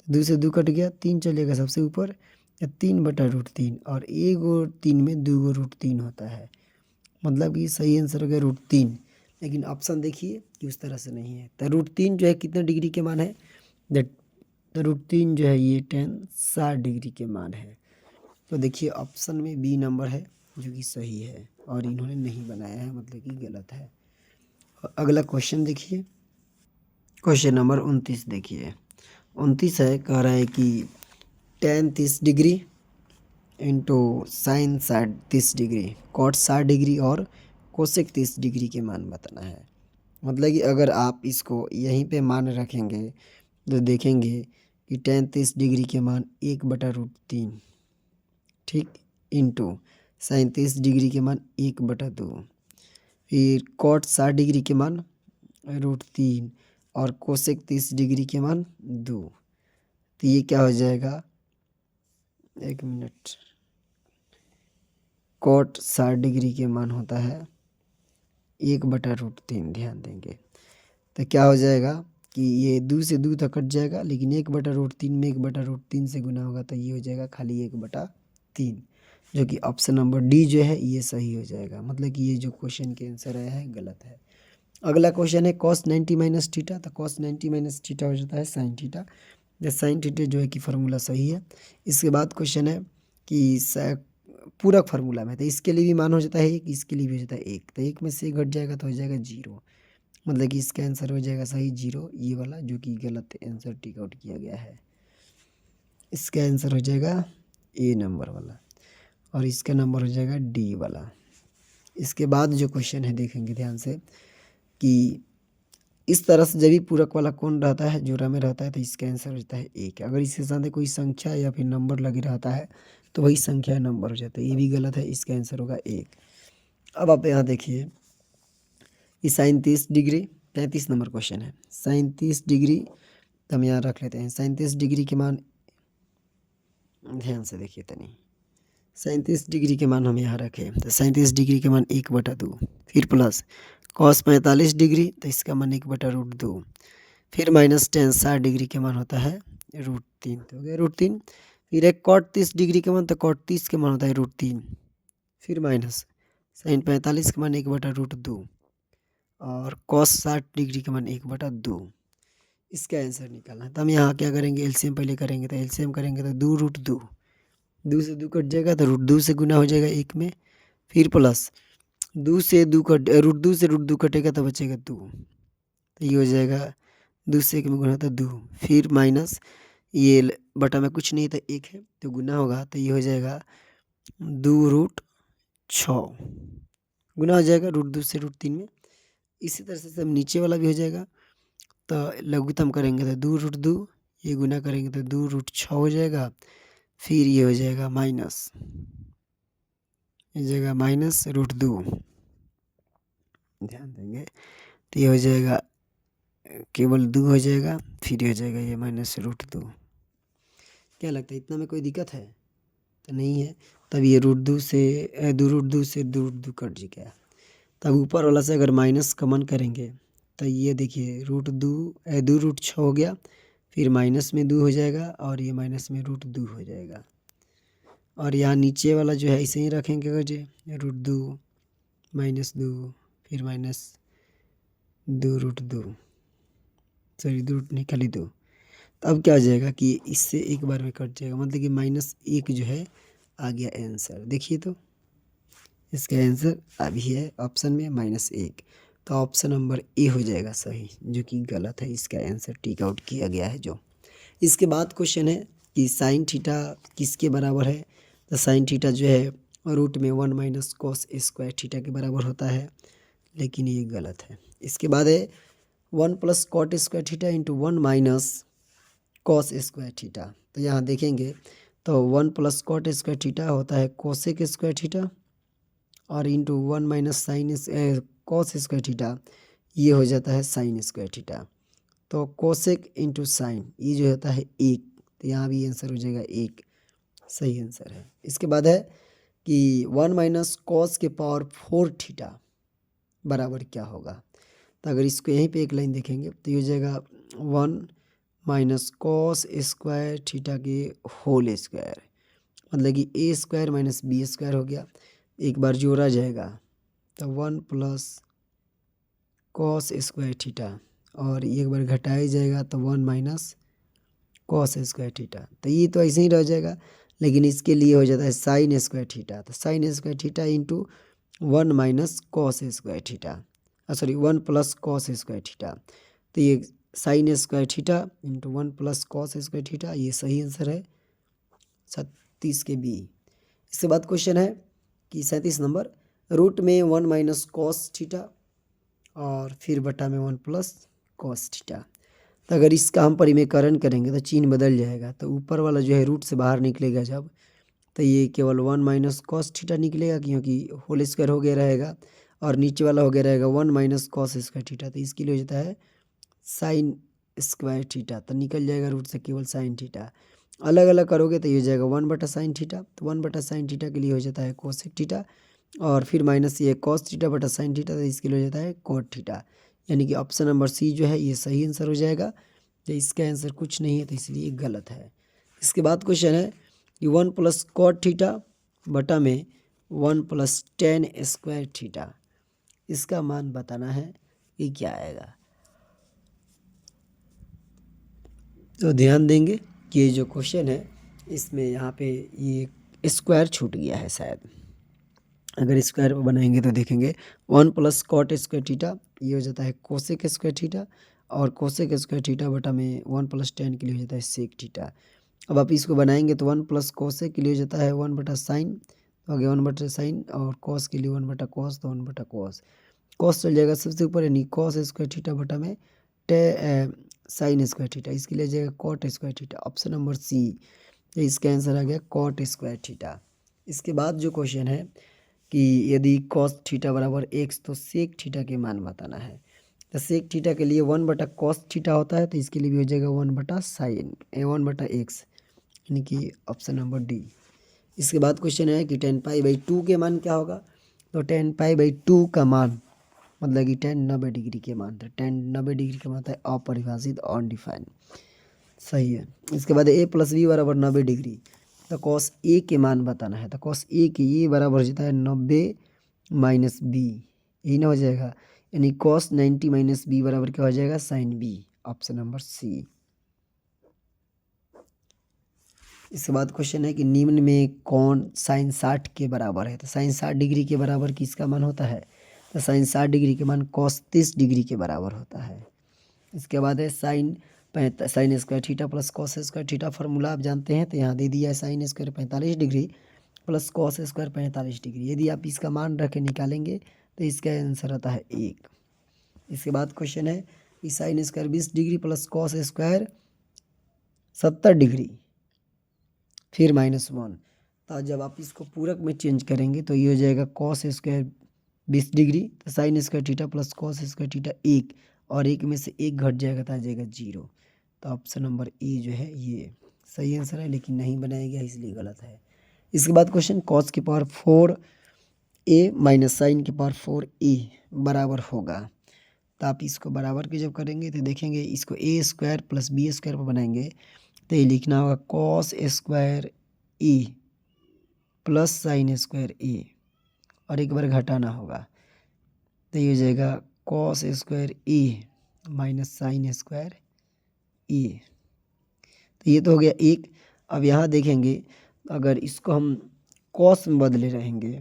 2 से 2 कट गया, 3 चलेगा सबसे ऊपर, 3/√3, और 1 और 3 में 2 √3 होता है, मतलब कि सही आंसर हो गया √3। लेकिन ऑप्शन देखिए कि उस तरह से नहीं है, तो √3 जो है कितने डिग्री के मान है, तो √3 जो है ये tan 60 डिग्री के मान है। तो देखिए ऑप्शन में बी नंबर है जो कि सही है, और इन्होंने नहीं बनाया है, मतलब कि गलत है। और अगला क्वेश्चन देखिए, क्वेश्चन नंबर 29 देखिए, 29 है, कह रहा है कि tan 30 degree into sine 30 degree, cot 60 degree और कोसेक 30 डिग्री के मान बताना है। मतलब कि अगर आप इसको यहीं पे मान रखेंगे तो देखेंगे कि tan 30 डिग्री के मान 1/√3, ठीक, इंटू साइन 30 डिग्री के मान 1/2, फिर कॉट 60 डिग्री के मान √3 और कोसेक 30 डिग्री के मान 2। तो ये क्या हो जाएगा, 1 मिनट, कॉट 60 डिग्री के मान होता है 1/√3। ध्यान देंगे तो क्या हो जाएगा कि ये 2 से 2 तक कट जाएगा, लेकिन 1/√3 में 1/√3 से गुना होगा तो ये हो जाएगा खाली 1/3, जो कि ऑप्शन नंबर डी जो है ये सही हो जाएगा। मतलब कि ये जो क्वेश्चन के आंसर आया है गलत है। अगला क्वेश्चन है cos 90 माइनस थीटा। तो cos 90 माइनस थीटा हो जाता है साइन थीटा। ये साइन थीटा जो है कि फार्मूला सही है। इसके बाद क्वेश्चन है कि पूरक फार्मूला में, तो इसके लिए भी मान हो जाता है 1, इसके लिए भी हो जाता है 1, तो 1 में से 1 घट जाएगा तो हो जाएगा 0। मतलब कि इसका आंसर हो जाएगा सही 0, ये वाला, जो कि गलत आंसर टिक आउट किया गया है। इसका आंसर हो जाएगा ए नंबर वाला और इसका नंबर हो जाएगा डी वाला। इसके बाद जो क्वेश्चन है देखेंगे ध्यान से कि इस तरह से जब भी पूरक वाला कोण रहता है, जोड़ा में रहता है, तो इसका आंसर हो जाता है 1। अगर इसके साथ कोई संख्या या फिर नंबर लगे रहता है तो वही संख्या नंबर हो जाता है, ये भी गलत है। इसका आंसर होगा 1। अब आप यहाँ देखिए कि साइन 30 डिग्री, 35 नंबर क्वेश्चन है। साइन 30 डिग्री तो हम यहाँ रख लेते हैं। साइन 30 डिग्री के मान ध्यान से देखिए तनी, साइन 30 डिग्री के मान हम यहाँ रखें तो साइन 30 डिग्री के मान 1/2, फिर प्लस कॉस 45 डिग्री तो इसका मान 1/√2, फिर माइनस टेन 60 डिग्री के मान होता है √3, तो हो गया √3। फिर एक कॉट 30 डिग्री के मान, तो कॉट 30 के मान होता है √3, फिर माइनस साइन 45 के मान 1/√2 और कॉस 60 डिग्री के मान 1/2। इसका आंसर निकालना है। तो हम यहाँ क्या करेंगे, एलसीएम पहले करेंगे। तो एलसीएम करेंगे तो 2√2, 2 से 2 कट जाएगा तो √2 से गुना हो जाएगा 1 में, फिर प्लस 2 से 2 कट √2 से √2 कटेगा तो बचेगा 2, तो ये हो जाएगा 2 से 1 में गुना होता है 2, फिर माइनस ये बटा में कुछ नहीं था 1 है तो गुना होगा तो ये हो जाएगा 2√6 गुना हो जाएगा √2 से √3 में। इसी तरह से सब नीचे वाला भी हो जाएगा। तो लघुत्तम करेंगे तो 2√2, ये गुना करेंगे तो 2√6 हो जाएगा, फिर ये हो जाएगा माइनस, ये जाएगा माइनस √2, ध्यान देंगे तो ये हो जाएगा केवल 2 हो जाएगा, फिर ये हो जाएगा ये माइनस √2। क्या लगता है इतना में कोई दिक्कत है? तो नहीं है। तब ये √2 से 2√2 कट गया। तब ऊपर वाला से अगर माइनस कॉमन करेंगे तो ये देखिए √6 हो गया, फिर माइनस में 2 हो जाएगा और ये माइनस में √2 हो जाएगा। और यहाँ नीचे वाला जो है ऐसे ही रखेंगे अगर √2 -2 फिर माइनस 2√2, सॉरी 2 नहीं खाली 2। तो अब क्या हो जाएगा कि इससे एक बार में कट जाएगा, मतलब कि -1 जो है आ गया आंसर। देखिए तो इसका आंसर अभी है ऑप्शन में -1, तो ऑप्शन नंबर ए हो जाएगा सही, जो कि गलत है। इसका आंसर टिक आउट किया गया है जो। इसके बाद क्वेश्चन है कि साइन थीटा किसके बराबर है? तो साइन थीटा जो है रूट में 1 - cos स्क्वायर थीटा के बराबर होता है, लेकिन ये गलत है। इसके बाद है 1 + cot square theta into 1 - cos square theta. तो यहाँ देखेंगे तो 1 + cot स्क्वायर थीटा होता है कोसेक स्क्वायर थीटा और into 1 - sine cos square theta ये हो जाता है साइन स्क्वायर थीटा। तो कोसेक इंटू साइन ये जो होता है 1, तो यहाँ भी आंसर हो जाएगा 1, सही आंसर है। इसके बाद है कि 1 - cos के पावर 4 थीटा बराबर क्या होगा? तो अगर इसको यहीं पे एक लाइन देखेंगे तो ये हो जाएगा 1 - cos स्क्वायर थीटा के होल स्क्वायर, मतलब कि a² - b² हो गया। एक बार जोड़ा जाएगा तो 1 + cos स्क्वायर थीटा और एक बार घटाया जाएगा तो 1 - cos स्क्वायर थीटा। तो ये तो ऐसे ही रह जाएगा, लेकिन इसके लिए हो जाता है साइन स्क्वायर थीटा। तो sign square theta into 1 - cos square theta, sorry 1 + cos square theta. तो ये sign square theta into 1 + cos square theta, ये सही आंसर है 36 के बी। इसके बाद क्वेश्चन है कि 37 नंबर, रूट में 1 - cos थीटा और फिर बटा में 1 + cos थीटा। तो अगर इसका हम परिमेयकरण करेंगे तो चिन्ह बदल जाएगा। तो ऊपर वाला जो है रूट से बाहर निकलेगा जब, तो ये केवल 1 - cos थीटा निकलेगा, क्योंकि होल स्क्वायर हो गया रहेगा और नीचे वाला हो गया रहेगा 1 माइनस कॉस स्क्वायर थीटा, तो इसके लिए हो जाता है साइन स्क्वायर थीटा, तो निकल जाएगा रूट से केवल साइन थीटा। अलग अलग करोगे तो ये हो जाएगा 1/sin थीटा, तो 1/sin थीटा के लिए हो जाता है कोसेक थीटा, और फिर माइनस ये कॉस थीटा बटा साइन थीटा, तो इसके लिए हो जाता है कोट थीटा। यानी कि ऑप्शन नंबर सी जो है ये सही आंसर हो जाएगा। तो इसका आंसर कुछ नहीं है, तो इसलिए गलत है। इसके बाद क्वेश्चन है कि 1 प्लस कॉट थीटा बटा में 1 प्लस टेन स्क्वायर थीटा, इसका मान बताना है कि क्या आएगा। तो ध्यान देंगे कि ये जो क्वेश्चन है इसमें यहाँ पे ये स्क्वायर छूट गया है शायद। अगर स्क्वायर बनाएंगे तो देखेंगे 1 प्लस कॉट स्क्वायर थीटा ये हो जाता है कोसेक स्क्वायर थीटा, और कोसेक स्क्वायर थीटा बटा में 1 प्लस टेन के लिए हो जाता है सेक थीटा। अब आप इसको बनाएंगे तो 1 प्लस कोसेक के लिए हो जाता है 1/sin, तो आगे 1/sin, और कॉस के लिए 1/cos, तो 1/cos। कॉस चल जाएगा सबसे ऊपर, यानी कॉस स्क्वायर थीटा बटा में साइन स्क्वायर थीटा, इसके लिए जाएगा cot square theta. Option number C, इसका आंसर आ गया कॉट स्क्वायर थीटा। इसके बाद जो क्वेश्चन है कि यदि कॉस थीटा बराबर एक्स तो सेक थीटा के मान बताना है। तो सेक थीटा के लिए 1/cos थीटा होता है, तो इसके लिए भी हो जाएगा 1/sin 1/x, यानी कि ऑप्शन नंबर डी। इसके बाद क्वेश्चन है कि 10π/2 के मान क्या होगा। तो 10π/2 का मान मतलब कि 10 90 डिग्री के मान, तो 10 90 डिग्री का मतलब है अपरिभाषित अनडिफाइंड, सही है। इसके बाद a + b बराबर 90 डिग्री, तो कॉस ए के मान बताना है। तो कॉस ए के ये बराबर हो जाता है 90 - b, यही ना हो जाएगा, यानी कॉस 90 - b बराबर क्या हो जाएगा sine b, option number C. इसके बाद क्वेश्चन है कि निम्न में कौन साइन 60 के बराबर है। तो साइन 60 डिग्री के बराबर किसका मान होता है। तो साइन 60 डिग्री के मान कॉस 30 डिग्री के बराबर होता है। इसके बाद है sine square theta plus cos square theta, formula आप जानते हैं, तो यहाँ दे दिया है sine square 45 degree plus cos square 45 degree. यदि आप इसका मान रख के निकालेंगे तो इसका आंसर आता है 1। इसके बाद क्वेश्चन है कि sine square 20 degree plus cos square 70 degree फिर -1, तो जब आप इसको पूरक में चेंज करेंगे तो ये हो जाएगा कॉस स्क्वायर 20 डिग्री, तो sign square theta plus cos square theta 1, और 1 में से 1 घट जाएगा तो आ जाएगा 0। तो ऑप्शन नंबर ए जो है ये सही आंसर है, लेकिन नहीं बनाया गया इसलिए गलत है। इसके बाद क्वेश्चन कॉस की पावर 4a माइनस साइन की पावर 4a बराबर होगा। तो आप इसको बराबर के जब करेंगे तो देखेंगे इसको a square plus b square पर बनाएंगे, तो ये लिखना होगा कॉस स्क्वायर ए प्लस साइन स्क्वायर ए, और एक बार घटाना होगा, तो ये हो जाएगा कॉस स्क्वायर ए माइनस साइन स्क्वायर ए। तो ये तो हो गया एक। अब यहाँ देखेंगे अगर इसको हम कॉस में बदले रहेंगे,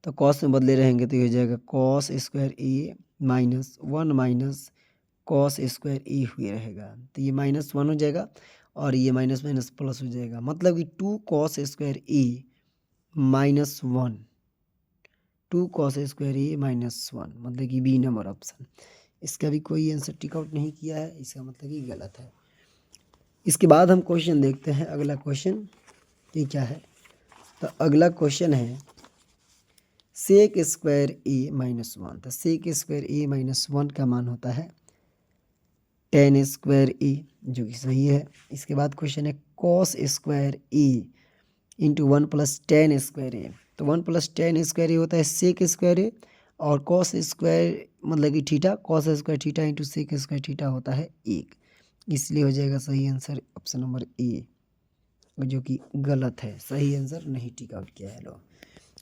तो कॉस में बदले रहेंगे तो ये हो जाएगा कॉस स्क्वायर ए -1 माइनस कॉस स्क्वायर ए हुए रहेगा, तो ये -1 हो जाएगा, और ये माइनस माइनस प्लस हो जाएगा, मतलब कि 2 कॉस स्क्वायर ए -1, 2 कॉस स्क्वायर ए -1, मतलब कि बी नंबर ऑप्शन। इसका भी कोई आंसर टिक आउट नहीं किया है, इसका मतलब कि गलत है। इसके बाद हम क्वेश्चन देखते हैं, अगला क्वेश्चन ये क्या है। तो अगला क्वेश्चन है सेक स्क्वायर ए -1, तो सेक स्क्वायर ए -1 का मान होता है टेन स्क्वायर ए, जो कि सही है। इसके बाद क्वेश्चन है कॉस स्क्वायर ए इंटू 1 प्लस टेन स्क्वायर ए, तो 1 प्लस टेन स्क्वायर ए होता है सेक स्क्वायर ए, और कॉस स्क्वायर मतलब कि theta, cos square theta into sec square theta होता है 1, इसलिए हो जाएगा सही आंसर ऑप्शन नंबर ए, जो कि गलत है, सही आंसर नहीं टिक आउट किया है लो।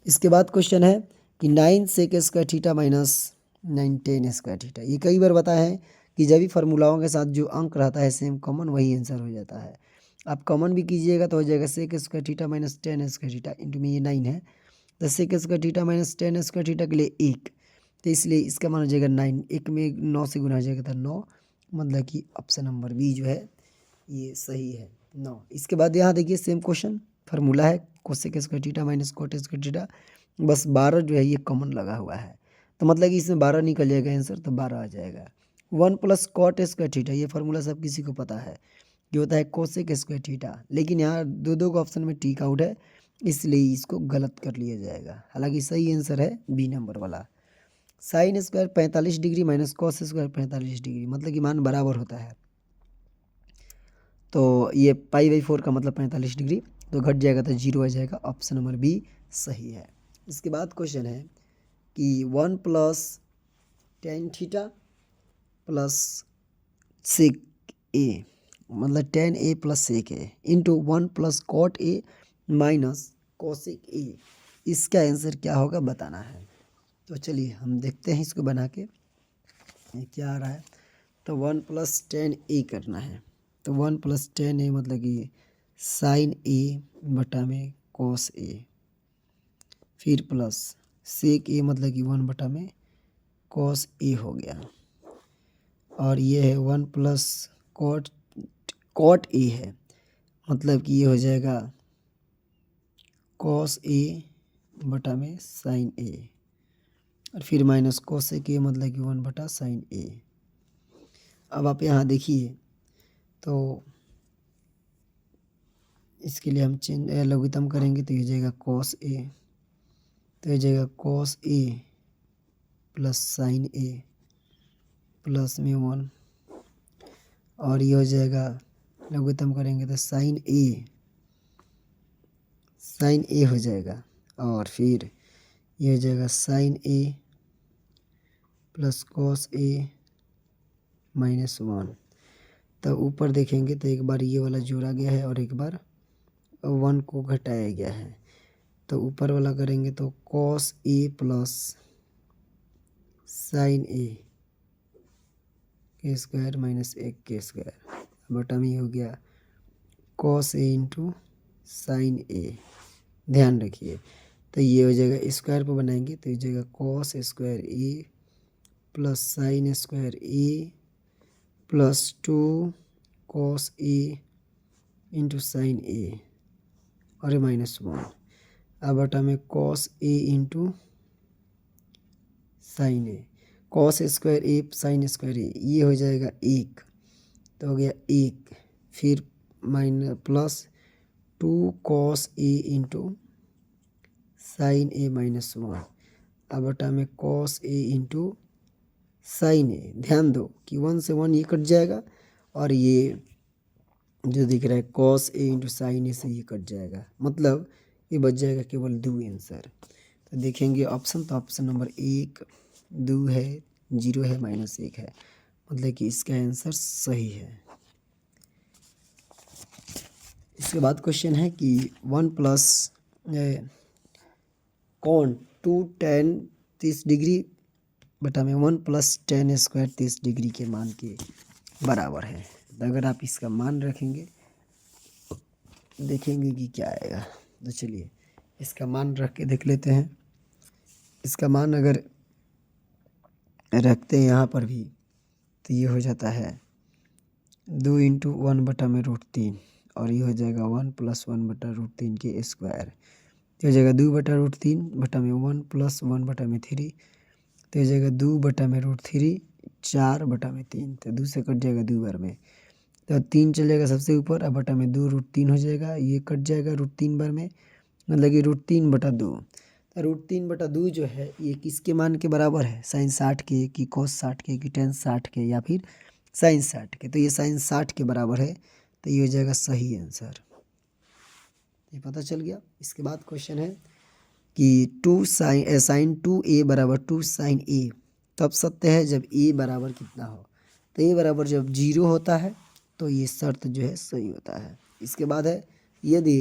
इसके बाद क्वेश्चन है कि 9 sec square theta minus 9 tan square theta, ये कई बार बताया है कि जब भी फार्मूलाओं के साथ जो अंक रहता है सेम कॉमन, वही आंसर हो जाता है। आप कॉमन भी कीजिएगा तो हो जाएगा sec square theta minus tan square theta into में ये 9 है, तो sec square theta minus tan square theta के लिए 1, तो इसलिए इसका मान हो जाएगा 9, 1 में 9 से गुना हो जाएगा तो 9, मतलब कि ऑप्शन नंबर बी जो है ये सही है 9। इसके बाद यहाँ देखिए सेम क्वेश्चन, फार्मूला है cosec square theta minus cot square theta, बस 12 जो है ये कॉमन लगा हुआ है, तो मतलब कि इसमें 12 निकल जाएगा आंसर, तो 12 आ जाएगा। 1 प्लस कॉट स्क्वायर थीटा, ये फार्मूला सब किसी को पता है कि होता है कोसेक स्क्वायर थीटा, लेकिन यहाँ दो का ऑप्शन में टिक आउट है, इसलिए इसको गलत कर लिया जाएगा। हालांकि सही आंसर है बी नंबर वाला। Sine square 45 degree minus cos square 45 degree, मतलब कि मान बराबर होता है। तो ये पाई/4 का मतलब 45 डिग्री, तो घट जाएगा तो 0 आ जाएगा। ऑप्शन नंबर बी सही है। इसके बाद क्वेश्चन है कि 1 plus tan theta plus sec A, मतलब tan A plus sec A into 1 plus cot A minus cosec A, इसका आंसर क्या होगा बताना है। तो चलिए हम देखते हैं इसको बना के ये क्या आ रहा है। तो 1 प्लस टेन ए करना है, तो 1 प्लस टेन ए मतलब कि साइन ए बटा में कॉस ए, फिर प्लस सेक ए मतलब कि 1 बटा में कॉस ए हो गया, और ये है 1 प्लस कॉट ए है, मतलब कि ये हो जाएगा कॉस ए बटा में साइन ए, और फिर माइनस कोसेक ए मतलब कि 1 बटा साइन ए। अब आप यहाँ देखिए, तो इसके लिए हम लघुत्तम करेंगे तो ये हो जाएगा कॉस ए, तो ये जाएगा cos A plus sign A plus में 1, और ये हो जाएगा लघुत्तम करेंगे तो साइन ए हो जाएगा, और फिर ये हो जाएगा sign A plus cos A minus 1। तो ऊपर देखेंगे तो एक बार ये वाला जोड़ा गया है और एक बार 1 को घटाया गया है। तो ऊपर वाला करेंगे तो कॉस ए प्लस साइन ए के स्क्वायर माइनस 1 के स्क्वायर, बटा में हो गया कॉस ए इंटू साइन ए। ध्यान रखिए, तो ये हो जाएगा स्क्वायर पर बनाएंगे तो ये हो जाएगा cos square A plus sine square A plus 2 cos A into sine ए, और माइनस 1, अब बटा में cos A into sine A, cos square A sine square ए, ये हो जाएगा 1, तो हो गया 1, फिर minus plus 2 cos A into sine A minus 1, अब बटा में कॉस ए इंटू साइन ए। ध्यान दो कि 1 से 1 ये कट जाएगा, और ये जो दिख रहा है कॉस ए इंटू साइन ए से ये कट जाएगा, मतलब ये बच जाएगा केवल 2 आंसर। तो देखेंगे ऑप्शन, तो ऑप्शन नंबर 1 2 है, 0 है, माइनस 1 है, मतलब कि इसका आंसर सही है। इसके बाद क्वेश्चन है कि 1 प्लस कॉन 2 tan 30 डिग्री बटा में 1 प्लस टेन स्क्वायर 30 डिग्री के मान के बराबर है। तो अगर आप इसका मान रखेंगे देखेंगे कि क्या आएगा। तो चलिए इसका मान रख के देख लेते हैं। इसका मान अगर रखते हैं यहाँ पर भी तो ये हो जाता है 2 इंटू 1 बटा में √3, और ये हो जाएगा 1 प्लस 1 बटा √3 के स्क्वायर, तो हो जाएगा 2 बटा √3 बटा में 1 प्लस 1 बटा में 3, तो हो जाएगा 2 बटा में √3 4 बटा में 3, तो 2 से कट जाएगा 2 बार में, तो 3 चल जाएगा सबसे ऊपर, अब बटा में 2 √3 हो जाएगा, ये कट जाएगा √3 बार में, मतलब कि √3 बटा 2। तो √3 बटा 2 जो है ये किसके मान के बराबर है, साइन 60 के कि कॉस 60 के कि टेन 60 के या फिर साइन 60 के। तो ये साइन 60 के बराबर है, तो ये हो जाएगा सही आंसर। ये पता चल गया। इसके बाद क्वेश्चन है कि 2 साइन 2a बराबर 2 साइन a तब सत्य है जब a बराबर कितना हो। तो a बराबर जब 0 होता है तो ये शर्त जो है सही होता है। इसके बाद है यदि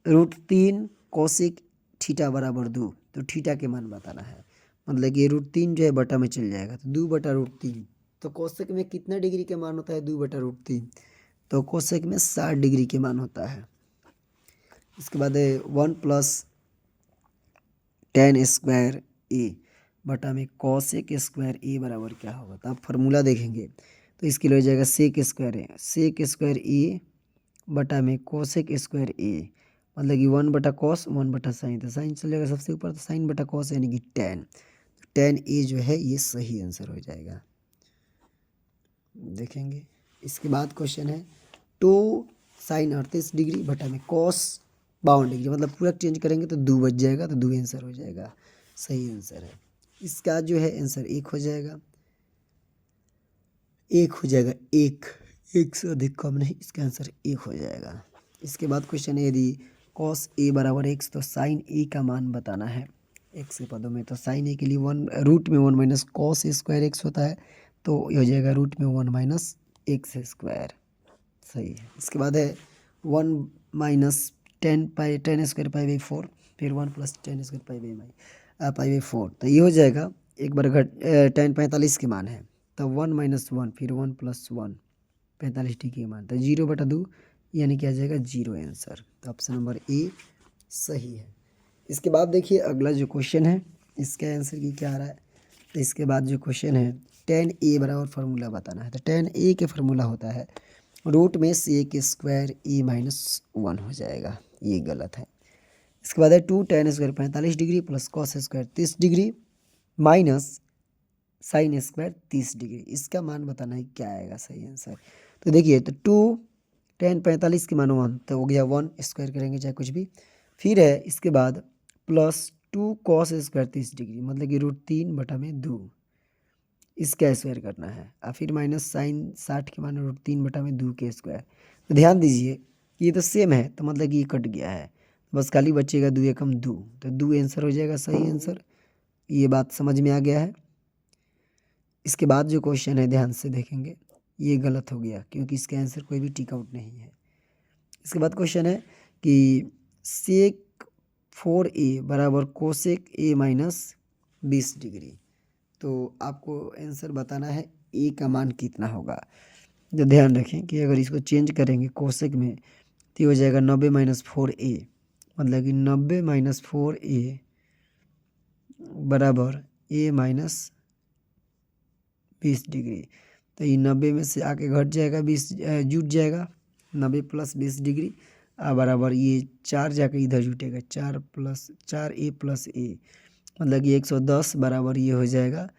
√3 कोसेक थीटा बराबर 2, तो थीटा के मान बताना है, मतलब कि √3 जो है बटा में चल जाएगा, तो 2 बटा √3, तो कोसेक में कितना डिग्री के मान होता है 2 बटा √3, तो कोसेक में 60 डिग्री के मान होता है। इसके बाद है 1 प्लस टेन स्क्वायर ए बटा में कॉसेक स्क्वायर ए बराबर क्या होगा। तो आप फार्मूला देखेंगे तो इसके लिए हो जाएगा सेक स्क्वायर ए बटा में कोसेक स्क्वायर ए, मतलब कि 1 बटा कॉस 1 बटा साइन, तो साइन चलेगा सबसे ऊपर, तो साइन बटा कॉस यानी कि टेन ए जो है ये सही आंसर हो जाएगा। देखेंगे इसके बाद क्वेश्चन है 2 साइन 38 डिग्री बटा में कॉस 52 डिग्री, मतलब पूरा चेंज करेंगे तो 2 बच जाएगा, तो 2 आंसर हो जाएगा, सही आंसर है। इसका जो है आंसर 1 हो जाएगा, 1 हो जाएगा, 1 से अधिक कम नहीं, इसका आंसर 1 हो जाएगा। इसके बाद क्वेश्चन है, यदि कॉस ए बराबर एक्स तो साइन ए का मान बताना है एक्स के पदों में। तो साइन ए के लिए रूट में 1 माइनस कॉस स्क्वायर एक्स होता है, तो ये हो जाएगा रूट में 1 माइनस एक्स स्क्वायर, सही है। इसके बाद है 1 minus tan square pi by 4, फिर 1 plus ten square pi by 4, तो ये हो जाएगा एक बार घट टेन 45 के मान है, तो 1 माइनस 1 फिर 1 प्लस 1 45 डिग्री के मान, तो 0/2 यानी कि आ जाएगा 0 आंसर। तो ऑप्शन नंबर ए सही है। इसके बाद देखिए अगला जो क्वेश्चन है, इसका आंसर की क्या आ रहा है। तो इसके बाद जो क्वेश्चन है, tan a बराबर फार्मूला बताना है। तो tan a के फार्मूला होता है रूट में सेक स्क्वायर ए माइनस 1 हो जाएगा, ये गलत है। इसके बाद है 2 tan square 45 degree plus cos square 30 degree minus sine square 30 degree, इसका मान बताना है क्या आएगा सही आंसर। तो देखिए, तो 2 tan 45 के मान 1, तो हो गया 1 स्क्वायर करेंगे चाहे कुछ भी, फिर है इसके बाद प्लस 2 कॉस स्क्वायर 30 डिग्री, मतलब कि √3/2, इसका स्क्वायर करना है, और फिर माइनस साइन 60 के मान √3/2 के स्क्वायर। तो ध्यान दीजिए ये तो सेम है, तो मतलब कि ये कट गया है, बस खाली बचेगा 2 एकम 2, तो 2 आंसर हो जाएगा सही आंसर। ये बात समझ में आ गया है। इसके बाद जो क्वेश्चन है ध्यान से देखेंगे, ये गलत हो गया क्योंकि इसका आंसर कोई भी टिक आउट नहीं है। इसके बाद क्वेश्चन है कि सेक 4a बराबर कोसेक a माइनस 20 डिग्री, तो आपको आंसर बताना है ए का मान कितना होगा। तो ध्यान रखें कि अगर इसको चेंज करेंगे कोसेक में, तो हो जाएगा 90-4a, मतलब कि 90-4a बराबर a माइनस 20 डिग्री। तो ये 90 में से आके घट जाएगा, 20 जुट जाएगा, 90 प्लस 20 डिग्री बराबर ये 4 जाके इधर जुटेगा, 4a प्लस a, मतलब कि 110 बराबर ये हो जाएगा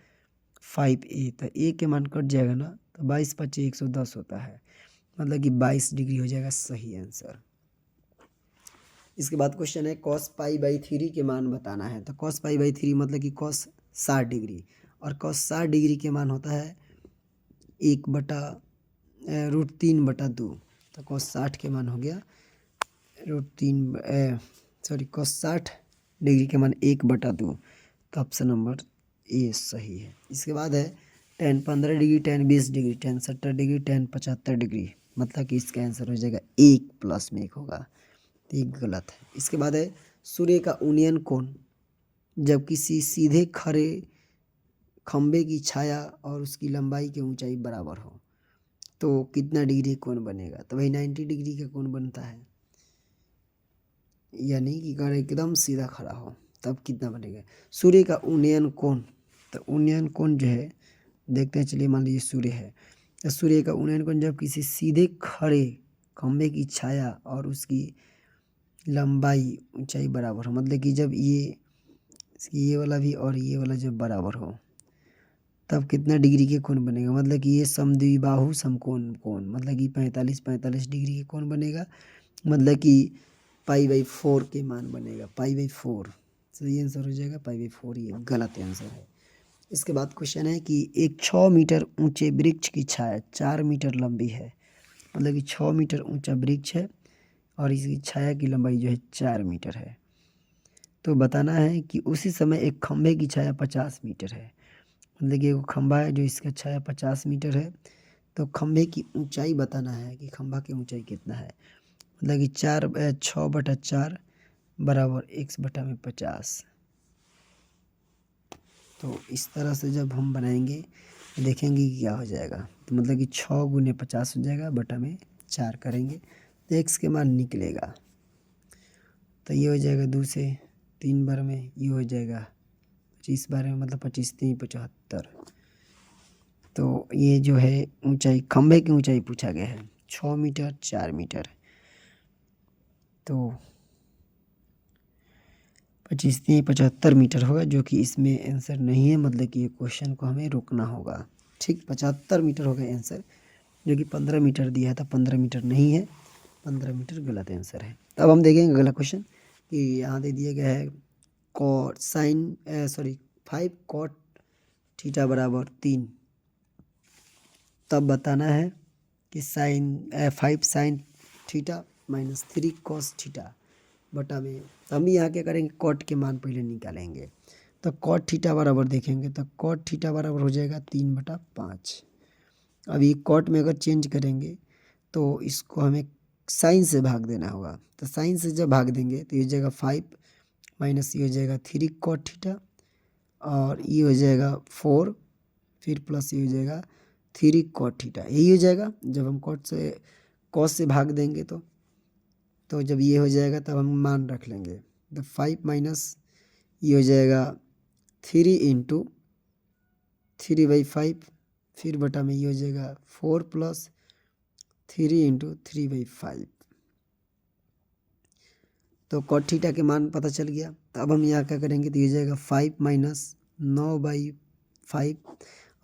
5a। तो a के मान कट जाएगा ना, तो 22×5 110 होता है, मतलब कि 22 डिग्री हो जाएगा सही आंसर। इसके बाद क्वेश्चन है cos π/3 के मान बताना है। तो cos π/3 मतलब कि cos 60 डिग्री, और cos 60 डिग्री के मान होता है √3/2, तो cos 60 के मान हो गया cos 60 डिग्री के मान 1/2, तो ऑप्शन नंबर ए सही है। इसके बाद है tan 15 degree, tan 20 degree, tan 70 degree, tan 75 degree, मतलब कि इसका आंसर हो जाएगा 1 प्लस में 1 होगा, तो ये गलत है। इसके बाद है सूर्य का उन्नयन कोण जब किसी सीधे खड़े खंबे की छाया और उसकी लंबाई की ऊंचाई बराबर हो तो कितना डिग्री कोण बनेगा। तो भाई 90 डिग्री का कोण बनता है, यानी कि अगर एकदम सीधा खड़ा हो तब कितना बनेगा सूर्य का उन्नयन कोण। तो उन्नयन कोण जो है देखते हैं, चलिए मान लीजिए सूर्य है, तो सूर्य का उन्नयन कोण जब किसी सीधे खड़े खंबे की छाया और उसकी लंबाई ऊंचाई बराबर हो, मतलब कि जब ये वाला भी और ये वाला जब बराबर हो तब कितना डिग्री के कोण बनेगा, मतलब कि ये समद्विबाहु समकोण कोण, मतलब कि 45 डिग्री के कोण बनेगा, मतलब कि π/4 के मान बनेगा, π/4, तो ये आंसर हो जाएगा π/4, ये गलत आंसर है। इसके बाद क्वेश्चन है कि एक 6 मीटर ऊंचे वृक्ष की छाया 4 मीटर लंबी है, मतलब कि 6 मीटर ऊंचा वृक्ष है और इसकी छाया की लंबाई जो है 4 मीटर है। तो बताना है कि उसी समय एक खंभे की छाया 50 मीटर है, मतलब कि एक खंभा है जो इसका छाया 50 मीटर है, तो खंभे की ऊंचाई बताना है कि खंभा की ऊंचाई कितना है, मतलब कि 6/4 बराबर x/50। तो इस तरह से जब हम बनाएंगे देखेंगे कि क्या हो जाएगा, तो मतलब कि 6 × 50 हो जाएगा, बटा में 4 करेंगे तो x के मान निकलेगा, तो ये हो जाएगा 2 से 3 बार में, ये हो जाएगा 25 बार में, मतलब 25×3 = 75। तो ये जो है ऊंचाई, खंभे की ऊंचाई पूछा गया है 6 मीटर 4 मीटर, तो 25×3 = 75 मीटर होगा, जो कि इसमें आंसर नहीं है, मतलब कि ये क्वेश्चन को हमें रोकना होगा। ठीक 75 मीटर होगा आंसर, जो कि 15 मीटर दिया है, तो 15 मीटर नहीं है, 15 मीटर गलत आंसर है। अब हम देखेंगे अगला क्वेश्चन कि यहाँ दे दिया गया है कॉट साइन 5 कॉट थीटा बराबर 3। तब बताना है कि sine 5 sine theta minus 3 cos theta बटा में। तो हम यहाँ क्या करेंगे, कॉट के मान पहले निकालेंगे। तो कॉट थीटा बराबर देखेंगे तो कॉट थीटा बराबर हो जाएगा 3/5। अब ये कॉट में अगर चेंज करेंगे तो इसको हमें साइन से भाग देना होगा। तो साइन से जब भाग देंगे तो ये हो जाएगा 5 माइनस ये हो जाएगा 3 कॉट थीटा और ये हो जाएगा 4 फिर प्लस ये हो जाएगा 3 कॉट थीटा। यही हो जाएगा जब हम कॉस से भाग देंगे तो जब ये हो जाएगा तब हम मान रख लेंगे। तो 5 माइनस ये हो जाएगा 3 इंटू 3/5 फिर बटा में ये हो जाएगा 4 प्लस 3 इंटू 3/5। तो कॉट थीटा के मान पता चल गया। तो अब हम यहाँ क्या करेंगे, तो ये हो जाएगा 5 माइनस 9/5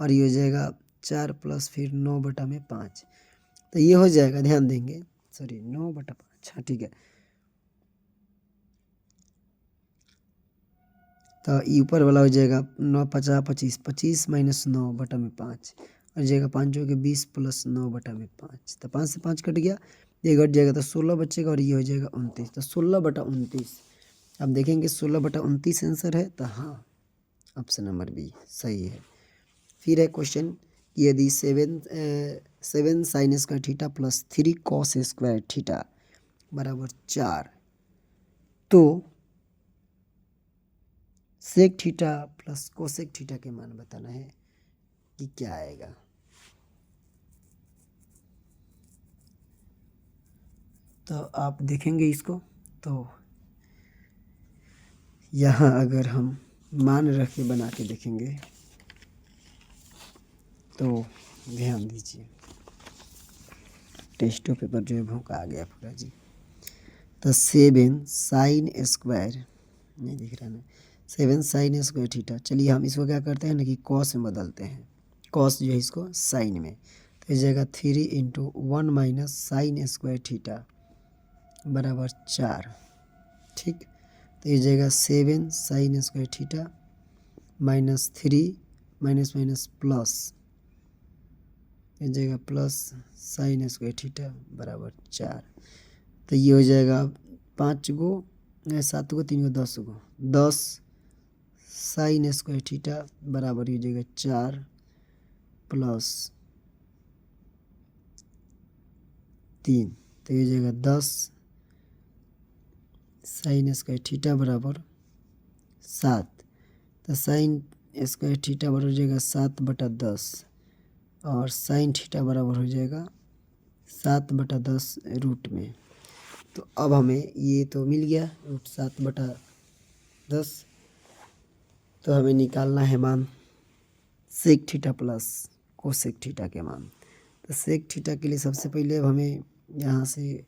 और ये हो जाएगा 4 प्लस फिर 9/5। तो ये हो जाएगा, ध्यान देंगे, सॉरी 9/5, हाँ ठीक है। तो ये ऊपर वाला हो जाएगा 9×5 = 25 माइनस 9/5 और जाएगा 5 जो कि 20 प्लस 9/5। तो 5 से 5 कट गया, ये घट जाएगा तो 16 बचेगा और ये हो जाएगा 29। तो 16/29। अब देखेंगे 16/29 आंसर है। तो हाँ, ऑप्शन नंबर बी सही है। फिर है क्वेश्चन, यदि 7 sine square theta plus 3 cos square theta बराबर 4 तो sec theta plus cosec theta के मान बताना है कि क्या आएगा। तो आप देखेंगे इसको, तो यहाँ अगर हम मान रख के बना के देखेंगे तो ध्यान दीजिए, टेस्टो पेपर जो है भूखा आ गया पूरा जी। तो 7 साइन स्क्वायर नहीं दिख रहा ना, 7 साइन स्क्वायर थीटा। चलिए हम इसको क्या करते हैं ना कि कॉस में बदलते हैं, कॉस जो है इसको साइन में। तो इस जगह 3 into 1 minus sign square theta बराबर 4, ठीक। तो इस जगह 7 sine square theta minus 3 minus minus plus, इस जगह प्लस साइन स्क्वायर थीटा बराबर 4। तो ये हो जाएगा 5 गो 7 गो 3 गो 10 गो 10 साइन स्क्वायर थीटा बराबर हो जाएगा 4 प्लस 3। तो ये हो जाएगा 10 साइन स्क्वायर थीटा बराबर 7। तो साइन स्क्वायर थीटा बराबर हो जाएगा 7/10 और साइन थीटा बराबर हो जाएगा 7/10 रूट में। तो अब हमें ये तो मिल गया रूट 7/10। तो हमें निकालना है मान sec theta plus cosec theta के मान। तो सेक थीटा के लिए सबसे पहले अब हमें यहाँ से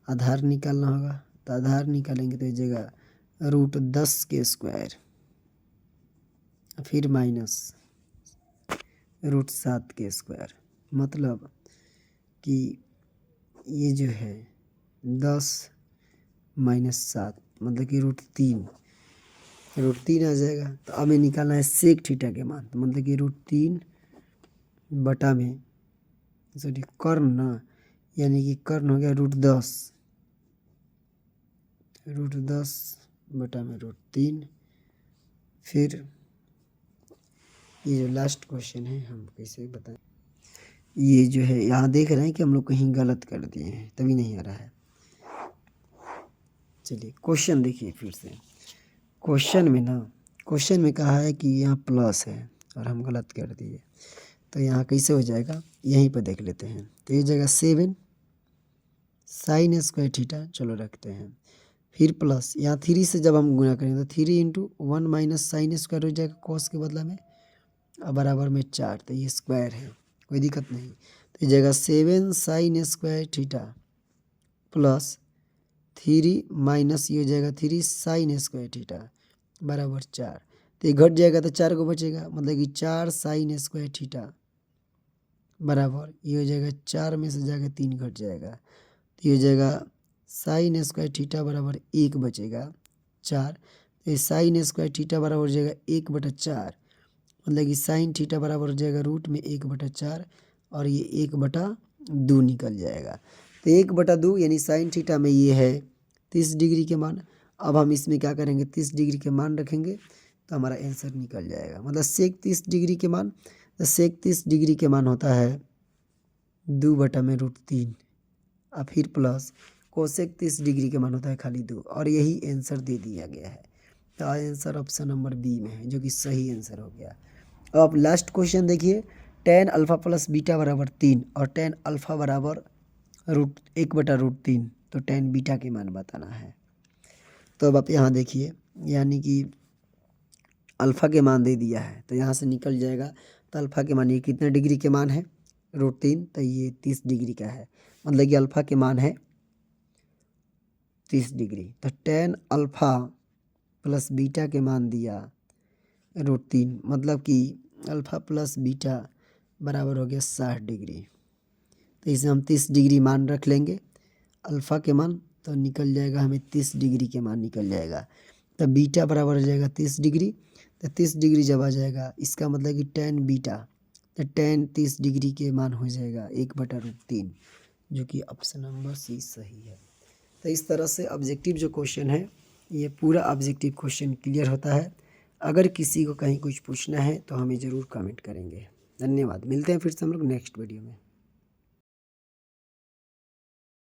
आधार निकालना होगा। तो आधार निकालेंगे तो जगह रूट 10 के स्क्वायर फिर माइनस रूट 7 के स्क्वायर, मतलब कि ये जो है 10 माइनस 7 मतलब कि रूट 3 आ जाएगा। तो हमें निकालना है सेक थीटा के मान, तो मतलब कि रूट 3 बटा में सॉरी कर्ण ना, यानी कि कर्ण हो गया रूट 10 बटा में रूट 3। फिर ये जो लास्ट क्वेश्चन है हम कैसे बताएं, ये जो है यहाँ देख रहे हैं कि हम लोग कहीं गलत कर दिए हैं तभी नहीं आ रहा है। चलिए क्वेश्चन देखिए फिर से। क्वेश्चन में कहा है कि यहाँ प्लस है और हम गलत कर दिए, तो यहाँ कैसे हो जाएगा यहीं पर देख लेते हैं। तो ये जगह 7 साइन स्क्वायर थीटा चलो रखते हैं, फिर प्लस यहाँ 3 से जब हम गुना करेंगे तो 3 इंटू 1 माइनस साइन स्क्वायर हो जाएगा कॉस के बदला में और बराबर में 4। तो ये स्क्वायर है, कोई दिक्कत नहीं। तो इस जगह 7 sine square theta plus 3 minus ये हो जाएगा 3 साइन स्क्वायर थीटा बराबर 4। तो ये घट जाएगा तो 4 को बचेगा, मतलब कि 4 साइन स्क्वायर थीटा बराबर ये हो जाएगा 4 में से जाकर 3 घट जाएगा। तो ये हो जाएगा साइन स्क्वायर थीटा बराबर 1 बचेगा 4। तो ये साइन स्क्वायर थीटा बराबर हो जाएगा 1/4, मतलब कि साइन थीटा बराबर हो जाएगा रूट में 1/4 और ये 1/2 निकल जाएगा। तो 1/2 यानी साइन थीटा में ये है 30 डिग्री के मान। अब हम इसमें क्या करेंगे, 30 डिग्री के मान रखेंगे तो हमारा आंसर निकल जाएगा। मतलब सेक 30 डिग्री के मान, तो सेक 30 डिग्री के मान होता है 2/√3 और फिर प्लस कोसेक 30 डिग्री के मान होता है खाली 2, और यही आंसर दे दिया गया है। तो आंसर ऑप्शन नंबर बी में है, जो कि सही आंसर हो गया। अब लास्ट क्वेश्चन देखिए, tan अल्फ़ा प्लस बीटा बराबर 3 और tan अल्फ़ा बराबर 1/√3, तो tan बीटा के मान बताना है। तो अब आप यहाँ देखिए, यानी कि अल्फ़ा के मान दे दिया है तो यहाँ से निकल जाएगा। तो अल्फ़ा के मान ये कितने डिग्री के मान है, √3, तो ये 30 डिग्री का है, मतलब कि अल्फ़ा के मान है 30 डिग्री। तो tan अल्फ़ा प्लस बीटा के मान दिया √3, मतलब कि अल्फ़ा प्लस बीटा बराबर हो गया 60 डिग्री। तो इसे हम 30 डिग्री मान रख लेंगे अल्फ़ा के मान, तो निकल जाएगा हमें 30 डिग्री के मान निकल जाएगा। तो बीटा बराबर हो जाएगा 30 डिग्री। तो 30 डिग्री जब आ जाएगा इसका मतलब कि tan बीटा, तो tan 30 डिग्री के मान हो जाएगा 1/√3, जो कि ऑप्शन नंबर सी सही है। तो इस तरह से ऑब्जेक्टिव जो क्वेश्चन है ये पूरा ऑब्जेक्टिव क्वेश्चन क्लियर होता है। अगर किसी को कहीं कुछ पूछना है तो हमें ज़रूर कमेंट करेंगे। धन्यवाद, मिलते हैं फिर से हम लोग नेक्स्ट वीडियो में।